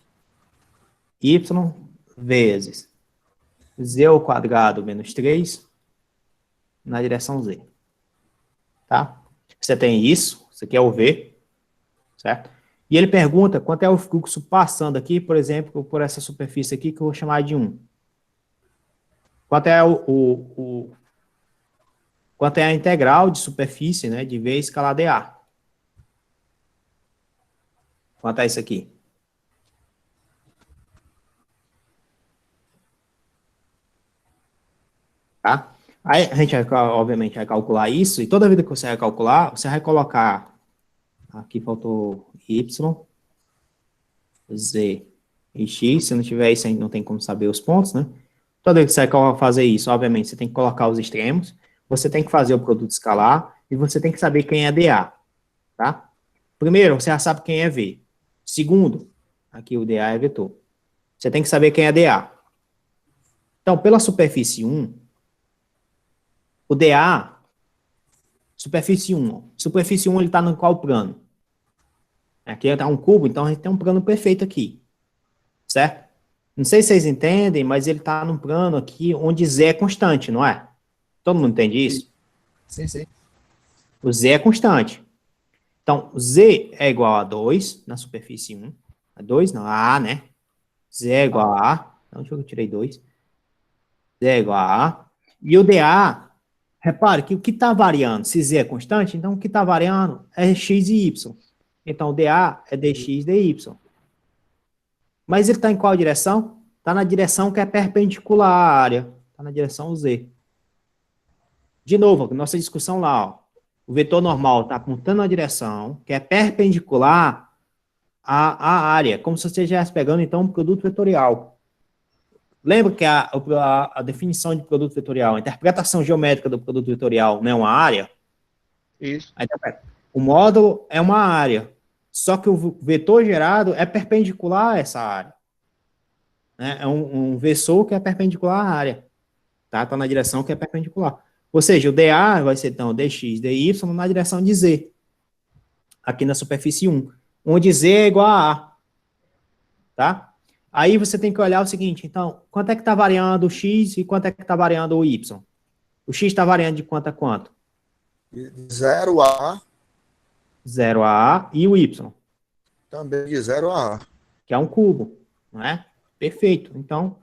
y vezes z ao quadrado menos 3 na direção z, tá? Você tem isso aqui é o v, certo? E ele pergunta quanto é o fluxo passando aqui, por exemplo, por essa superfície aqui, que eu vou chamar de 1. Quanto é quanto é a integral de superfície, né, de V escalar dA? Quanto é isso aqui? Tá? Aí a gente, obviamente, vai calcular isso, e toda vida que você vai calcular, você vai colocar, aqui faltou y, z e x, se não tiver isso, aí não tem como saber os pontos, né? Toda vez que você vai fazer isso, obviamente, você tem que colocar os extremos, você tem que fazer o produto escalar, e você tem que saber quem é dA, tá? Primeiro, você já sabe quem é V. Segundo, aqui o dA é vetor. Você tem que saber quem é dA. Então, pela superfície 1, o dA, superfície 1, superfície 1 ele está no qual plano? Aqui está um cubo, então a gente tem um plano perfeito aqui, certo? Não sei se vocês entendem, mas ele está num plano aqui onde Z é constante, não é? Todo mundo entende isso? Sim, sim. O Z é constante. Então, Z é igual a 2 na superfície 1. A 2 não, a A, né? Z é igual a A. Então, deixa eu tirar 2. Z é igual a A. E o dA, repare que o que está variando, se Z é constante, então o que está variando é x e y. Então, o dA é dx dy. Mas ele está em qual direção? Está na direção que é perpendicular à área. Está na direção Z. De novo, nossa discussão lá, ó. O vetor normal está apontando na direção que é perpendicular à área, como se você estivesse pegando, então, um produto vetorial. Lembra que a definição de produto vetorial, a interpretação geométrica do produto vetorial não é uma área? Isso. O módulo é uma área, só que o vetor gerado é perpendicular a essa área. Né? É um vetor que é perpendicular à área. Tá na direção que é perpendicular. Ou seja, o dA vai ser, então, dx, dy na direção de z. Aqui na superfície 1. Onde z é igual a A. Tá? Aí você tem que olhar o seguinte, então, quanto é que está variando o x e quanto é que está variando o y? O x está variando de quanto a quanto? 0 a A. 0 a A. E o y? Também de 0 a A. Que é um cubo, não é? Perfeito. Então,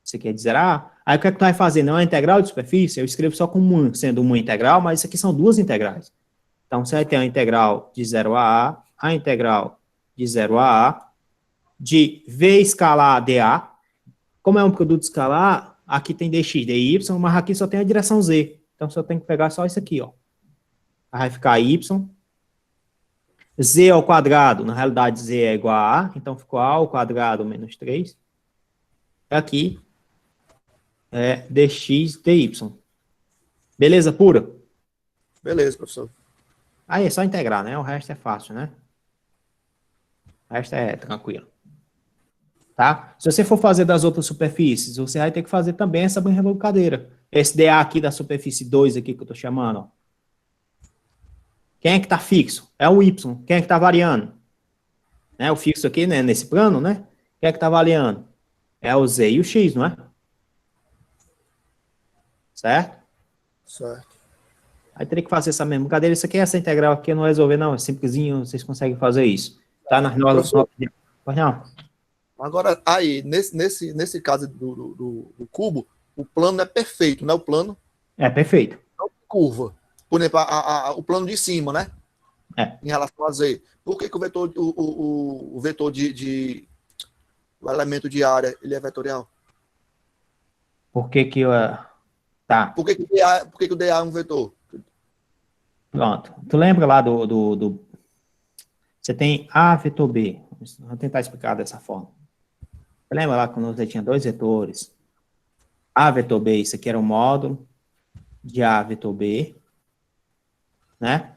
isso aqui é de 0 a A. Aí o que é que tu vai fazer? Não é integral de superfície? Eu escrevo só como sendo uma integral, mas isso aqui são duas integrais. Então, você vai ter a integral de 0 a A integral de 0 a A, de V escalar dA. Como é um produto escalar, aqui tem dx, dy, mas aqui só tem a direção z. Então, só tem que pegar só isso aqui, ó. Aí vai ficar y. Z ao quadrado, na realidade, z é igual a A, então ficou A ao quadrado menos 3. Aqui é dx, dy. Beleza pura? Beleza, professor. Aí é só integrar, né? O resto é fácil, né? O resto é tranquilo. Tá? Se você for fazer das outras superfícies, você vai ter que fazer também essa brincadeira. Esse dA aqui da superfície 2 aqui que eu tô chamando, ó. Quem é que tá fixo? É o Y. Quem é que tá variando? Né? O fixo aqui, né? Nesse plano, né? Quem é que tá variando? É o Z e o X, não é? Certo? Certo. Aí teria que fazer essa mesma brincadeira. Isso aqui, essa integral aqui, eu não vou resolver, não. É simplesinho, vocês conseguem fazer isso. Tá nas notas. Pois não. Agora, aí, nesse caso do cubo, o plano é perfeito, né? O plano É perfeito. não tem curva. Por exemplo, o plano de cima, né? É. Em relação a Z. Por que, que o vetor, o vetor o elemento de área, ele é vetorial? Por que que eu... Tá. Por que o dA é um vetor? Pronto. Tu lembra lá do... Você tem A vetor B. Vou tentar explicar dessa forma. Você lembra lá quando você tinha dois vetores? A vetor B, isso aqui era o módulo de A vetor B, né?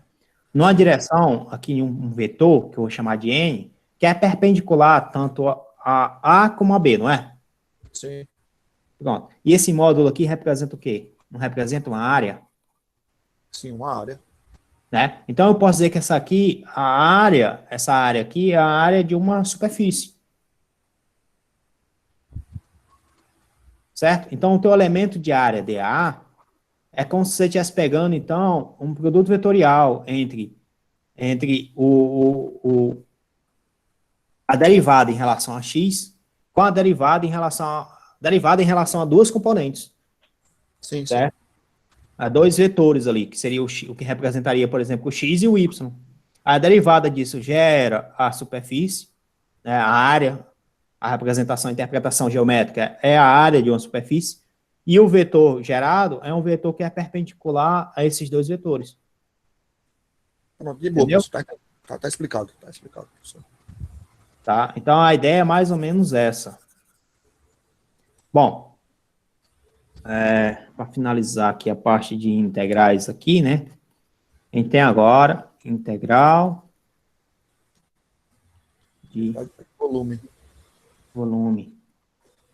Numa direção, aqui em um vetor, que eu vou chamar de N, que é perpendicular tanto a como a B, não é? Sim. Pronto. E esse módulo aqui representa o quê? Não representa uma área? Sim, uma área. Né? Então, eu posso dizer que essa área aqui é a área de uma superfície. Certo? Então, o teu elemento de área dA é como se você estivesse pegando, então, um produto vetorial entre a derivada em relação a x com a derivada em relação a duas componentes. Sim, certo? Há dois vetores ali, que seria o que representaria, por exemplo, o x e o y. A derivada disso gera a superfície, né, a área, a representação, a interpretação geométrica é a área de uma superfície, e o vetor gerado é um vetor que é perpendicular a esses dois vetores. Pronto, de boa, Entendeu? tá explicado, professor. Tá? Então, a ideia é mais ou menos essa. Bom, para finalizar aqui a parte de integrais aqui, né? A gente tem agora integral de volume.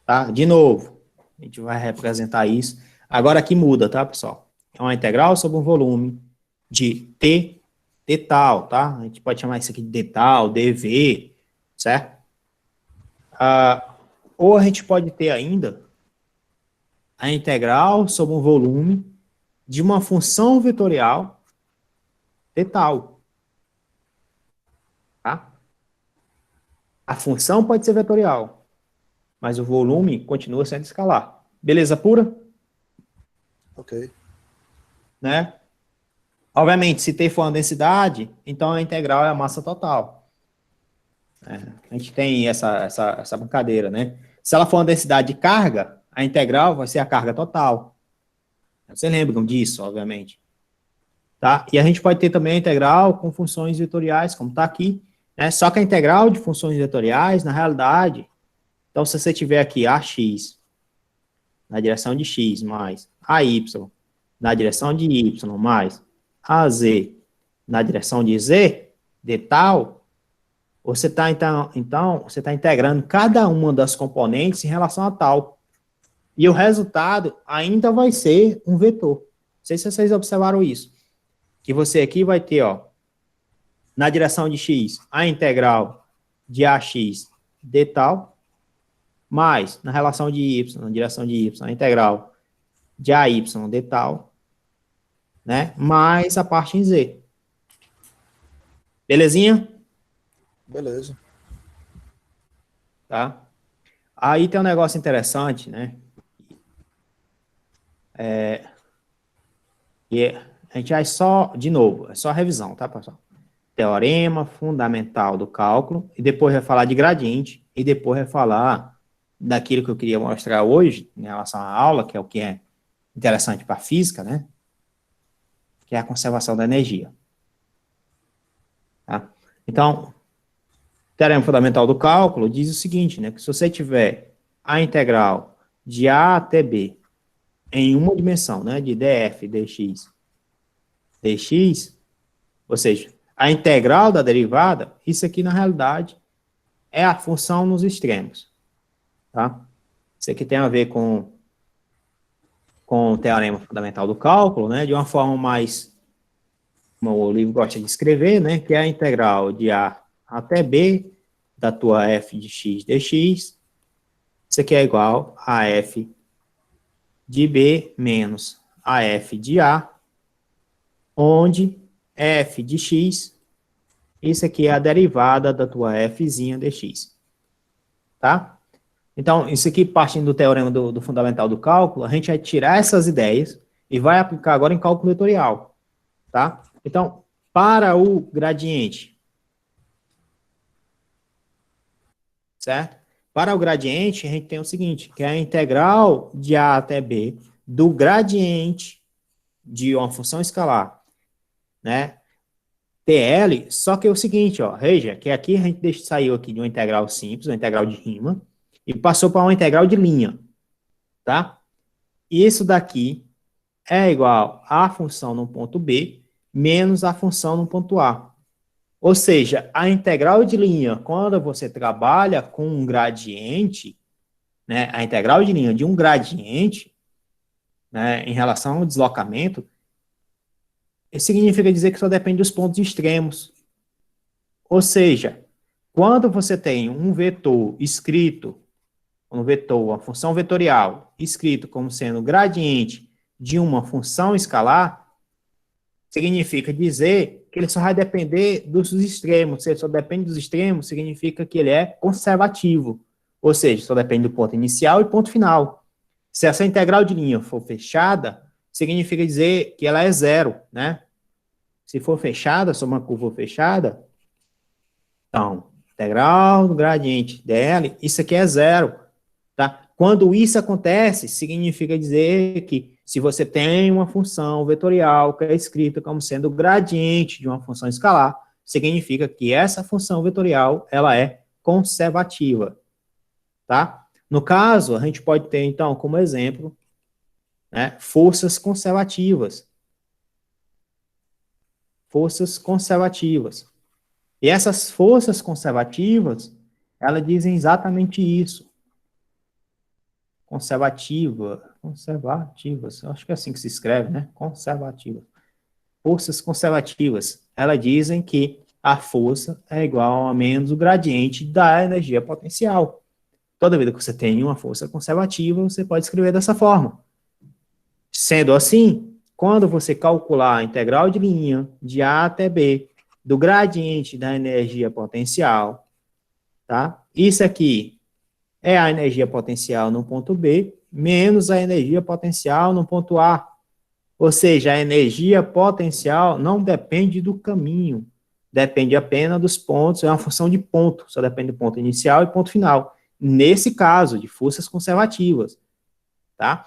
Tá? De novo, a gente vai representar isso. Agora aqui muda, tá, pessoal? É uma integral sobre um volume de t tal, tá? A gente pode chamar isso aqui de d tal, dv, certo? Ou a gente pode ter ainda a integral sobre um volume de uma função vetorial t tal. Tá? A função pode ser vetorial, mas o volume continua sendo escalar. Beleza pura? Ok. Né? Obviamente, se T for uma densidade, então a integral é a massa total. A gente tem essa brincadeira, né? Se ela for uma densidade de carga, a integral vai ser a carga total. Vocês lembram disso, obviamente. Tá? E a gente pode ter também a integral com funções vetoriais, como está aqui, né? Só que a integral de funções vetoriais, na realidade, então se você tiver aqui ax na direção de x mais ay na direção de y mais az na direção de z, de tal, você está então você está integrando cada uma das componentes em relação a tal. E o resultado ainda vai ser um vetor. Não sei se vocês observaram isso. Que você aqui vai ter, ó, na direção de x, a integral de ax de tal, mais, na relação de y, na direção de y, a integral de ay de tal, né, mais a parte em z. Belezinha? Beleza. Tá? Aí tem um negócio interessante, né, e a gente vai só, de novo, é só revisão, tá, pessoal? Teorema fundamental do cálculo, e depois vai falar de gradiente, e depois vai falar daquilo que eu queria mostrar hoje, em relação à aula, que é o que é interessante para a física, né? Que é a conservação da energia. Tá? Então, teorema fundamental do cálculo diz o seguinte, né? Que se você tiver a integral de A até B em uma dimensão, né? De df, dx, ou seja, a integral da derivada, isso aqui na realidade é a função nos extremos, tá? Isso aqui tem a ver com o teorema fundamental do cálculo, né? De uma forma mais, como o livro gosta de escrever, né? Que é a integral de A até B da tua f de x dx, isso aqui é igual a f de B menos a f de A, onde f de x, isso aqui é a derivada da tua fzinha dx. Tá? Então, isso aqui, partindo do teorema do fundamental do cálculo, a gente vai tirar essas ideias e vai aplicar agora em cálculo vetorial. Tá? Então, para o gradiente, certo? Para o gradiente, a gente tem o seguinte, que é a integral de A até B do gradiente de uma função escalar, né? TL, só que é o seguinte, ó, veja, que aqui a gente saiu aqui de uma integral simples, uma integral de Riemann, e passou para uma integral de linha, tá? isso daqui é igual à função no ponto B menos a função no ponto A. Ou seja, a integral de linha, quando você trabalha com um gradiente, né, a integral de linha de um gradiente, né, em relação ao deslocamento, significa dizer que só depende dos pontos extremos. Ou seja, quando você tem um vetor escrito, um vetor, uma função vetorial, escrito como sendo gradiente de uma função escalar, significa dizer que ele só vai depender dos extremos. Se ele só depende dos extremos, significa que ele é conservativo. Ou seja, só depende do ponto inicial e ponto final. Se essa integral de linha for fechada, significa dizer que ela é zero, né? Se for fechada, se uma curva fechada, então, integral do gradiente dl, isso aqui é zero, tá? Quando isso acontece, significa dizer que se você tem uma função vetorial que é escrita como sendo gradiente de uma função escalar, significa que essa função vetorial, ela é conservativa, tá? No caso, a gente pode ter, então, como exemplo, né, forças conservativas. Forças conservativas. E essas forças conservativas, elas dizem exatamente isso. Conservativas, eu acho que é assim que se escreve, né? Conservativa. Forças conservativas, elas dizem que a força é igual a menos o gradiente da energia potencial. Toda vez que você tem uma força conservativa, você pode escrever dessa forma. Sendo assim, quando você calcular a integral de linha de A até B do gradiente da energia potencial, tá? Isso aqui é a energia potencial no ponto B menos a energia potencial no ponto A. Ou seja, a energia potencial não depende do caminho, depende apenas dos pontos, é uma função de ponto, só depende do ponto inicial e ponto final. Nesse caso, de forças conservativas, tá?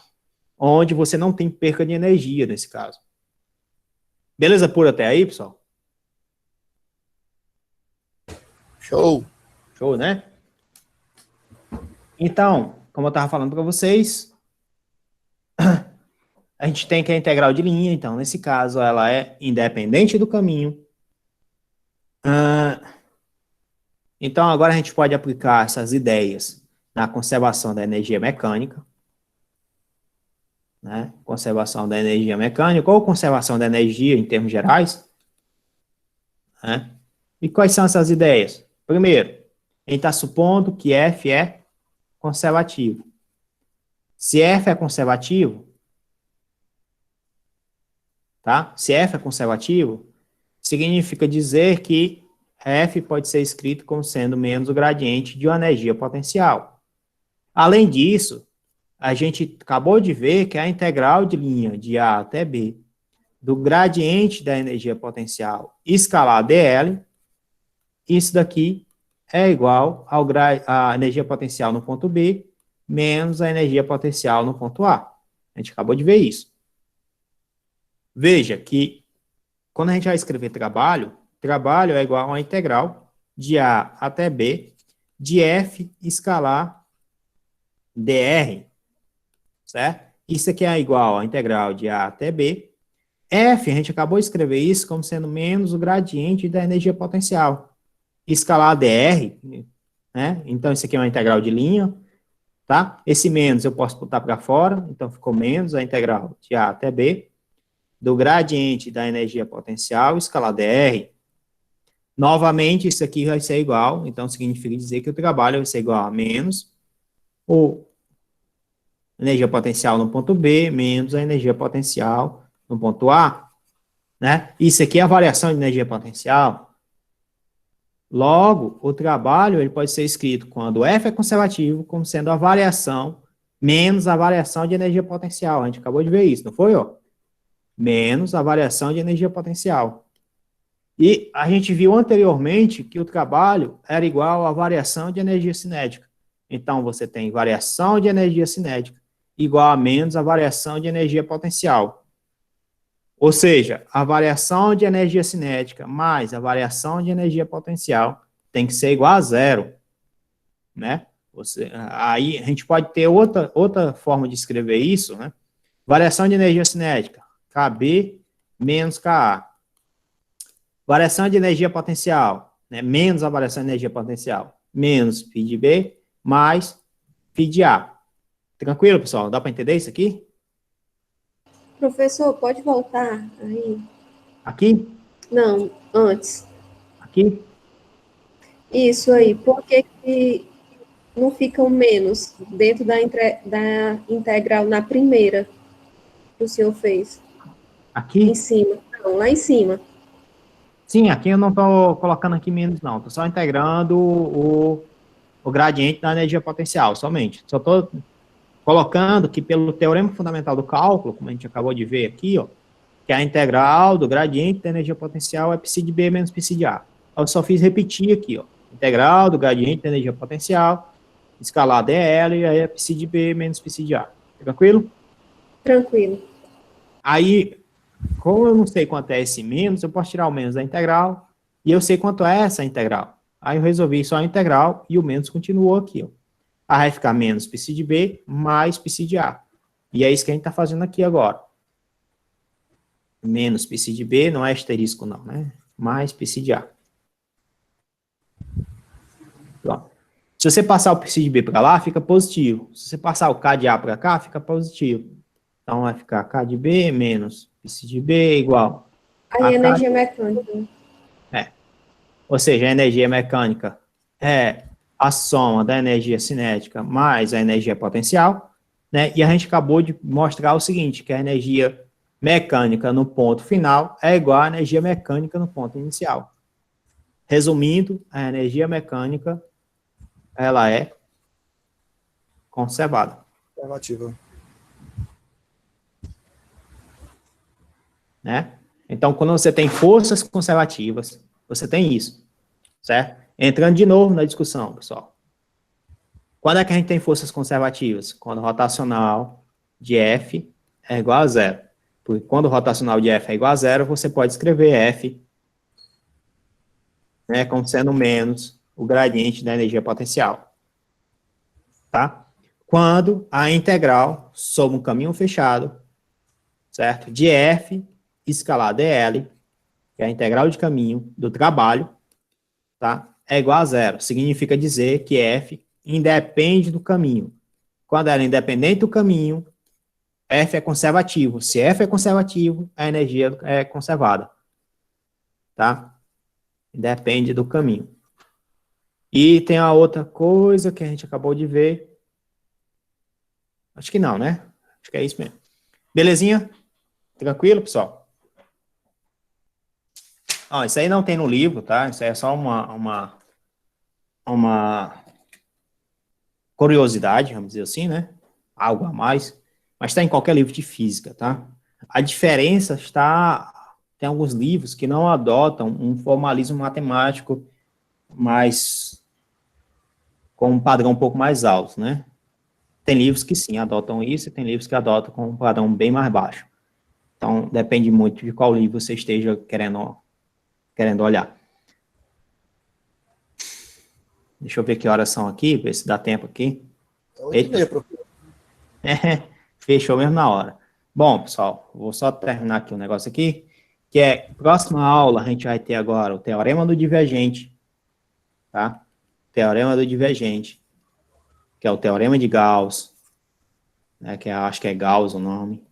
Onde você não tem perca de energia, nesse caso. Beleza pura até aí, pessoal? Show. Show, né? Então, como eu estava falando para vocês, a gente tem que a integral de linha, então, nesse caso, ela é independente do caminho. Então, agora a gente pode aplicar essas ideias na conservação da energia mecânica, né? Conservação da energia mecânica ou conservação da energia em termos gerais, né? E quais são essas ideias? Primeiro, a gente está supondo que F é conservativo. Se F é conservativo, tá? Se F é conservativo, significa dizer que F pode ser escrito como sendo menos o gradiente de uma energia potencial. Além disso, a gente acabou de ver que a integral de linha de A até B do gradiente da energia potencial escalar dl, isso daqui é igual à energia potencial no ponto B menos a energia potencial no ponto A. A gente acabou de ver isso. Veja que quando a gente vai escrever trabalho é igual a uma integral de A até B de F escalar dr, certo? Isso aqui é igual a integral de A até B. F, a gente acabou de escrever isso como sendo menos o gradiente da energia potencial. Escalar dr, né? Então, isso aqui é uma integral de linha, tá? Esse menos eu posso botar para fora, então ficou menos a integral de A até B do gradiente da energia potencial escalar dr. Novamente, isso aqui vai ser igual, então significa dizer que o trabalho vai ser igual a menos o energia potencial no ponto B menos a energia potencial no ponto A, né? Isso aqui é a variação de energia potencial. Logo, o trabalho ele pode ser escrito quando F é conservativo como sendo a variação menos a variação de energia potencial. A gente acabou de ver isso, não foi, ó? Menos a variação de energia potencial. E a gente viu anteriormente que o trabalho era igual à variação de energia cinética. Então, você tem variação de energia cinética igual a menos a variação de energia potencial. Ou seja, a variação de energia cinética mais a variação de energia potencial tem que ser igual a zero, né? Aí a gente pode ter outra forma de escrever isso, né? Variação de energia cinética, KB menos KA. Variação de energia potencial, né, menos a variação de energia potencial, menos φ de B, mais φ de A. Tranquilo, pessoal? Dá para entender isso aqui? Professor, pode voltar aí? Aqui? Não, antes. Aqui? Isso aí. Por que que não fica um menos dentro da integral na primeira que o senhor fez? Aqui? Em cima. Não, lá em cima. Sim, aqui eu não estou colocando aqui menos, não. Estou só integrando o gradiente da energia potencial, somente. Só estou colocando que pelo teorema fundamental do cálculo, como a gente acabou de ver aqui, ó, que a integral do gradiente da energia potencial é π de B menos π de A. Eu só fiz repetir aqui, ó. Integral do gradiente da energia potencial, escalar dl, e aí é π de B menos π de A. Tranquilo? Tranquilo. Aí, como eu não sei quanto é esse menos, eu posso tirar o menos da integral, e eu sei quanto é essa integral. Aí eu resolvi só a integral, e o menos continuou aqui, ó. Aí vai ficar menos π de B mais π de A. E é isso que a gente está fazendo aqui agora. Menos π de B, não é asterisco não, né? Mais π de A. Pronto. Se você passar o π de B para lá, fica positivo. Se você passar o K de A para cá, fica positivo. Então vai ficar K de B menos π de B igual Aí a energia K... mecânica. Ou seja, a energia mecânica é a soma da energia cinética mais a energia potencial, né? E a gente acabou de mostrar o seguinte, que a energia mecânica no ponto final é igual à energia mecânica no ponto inicial. Resumindo, a energia mecânica, ela é conservada. Alternativa. Né? Então, quando você tem forças conservativas, você tem isso, certo? Entrando de novo na discussão, pessoal. Quando é que a gente tem forças conservativas? Quando o rotacional de F é igual a zero. Porque quando o rotacional de F é igual a zero, você pode escrever F, né, como sendo menos o gradiente da energia potencial. Tá? Quando a integral sobre um caminho fechado, certo? De F escalar dl, que é a integral de caminho do trabalho, tá? É igual a zero. Significa dizer que F independe do caminho. Quando ela é independente do caminho, F é conservativo. Se F é conservativo, a energia é conservada. Tá? Depende do caminho. E tem a outra coisa que a gente acabou de ver. Acho que não, né? Acho que é isso mesmo. Belezinha? Tranquilo, pessoal? Ó, isso aí não tem no livro, tá? Isso aí é só uma curiosidade, vamos dizer assim, né? Algo a mais. Mas está em qualquer livro de física, tá? A diferença está... Tem alguns livros que não adotam um formalismo matemático mais... com um padrão um pouco mais alto, né? Tem livros que sim, adotam isso, e tem livros que adotam com um padrão bem mais baixo. Então, depende muito de qual livro você esteja querendo olhar. Deixa eu ver que horas são aqui, ver se dá tempo aqui. 8h30, professor. Fechou mesmo na hora. Bom, pessoal, vou só terminar aqui um negócio aqui, que é, próxima aula a gente vai ter agora o teorema do divergente, tá? Teorema do divergente, que é o teorema de Gauss, né, que acho que é Gauss o nome,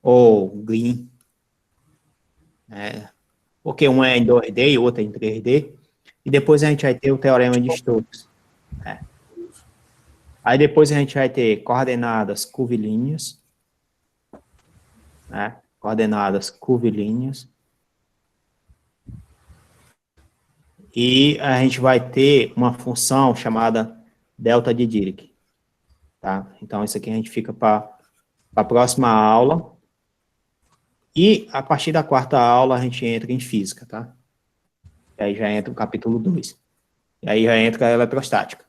ou Green, né, porque um é em 2D e o outro é em 3D, e depois a gente vai ter o teorema de Stokes. Né. Aí depois a gente vai ter coordenadas curvilíneas, né, coordenadas curvilíneas, e a gente vai ter uma função chamada delta de Dirac, tá? Então isso aqui a gente fica para a próxima aula, e a partir da quarta aula a gente entra em física, tá? E aí já entra o capítulo 2. E aí já entra a eletrostática.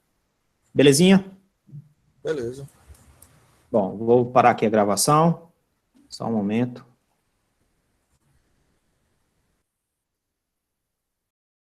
Belezinha? Beleza. Bom, vou parar aqui a gravação. Só um momento.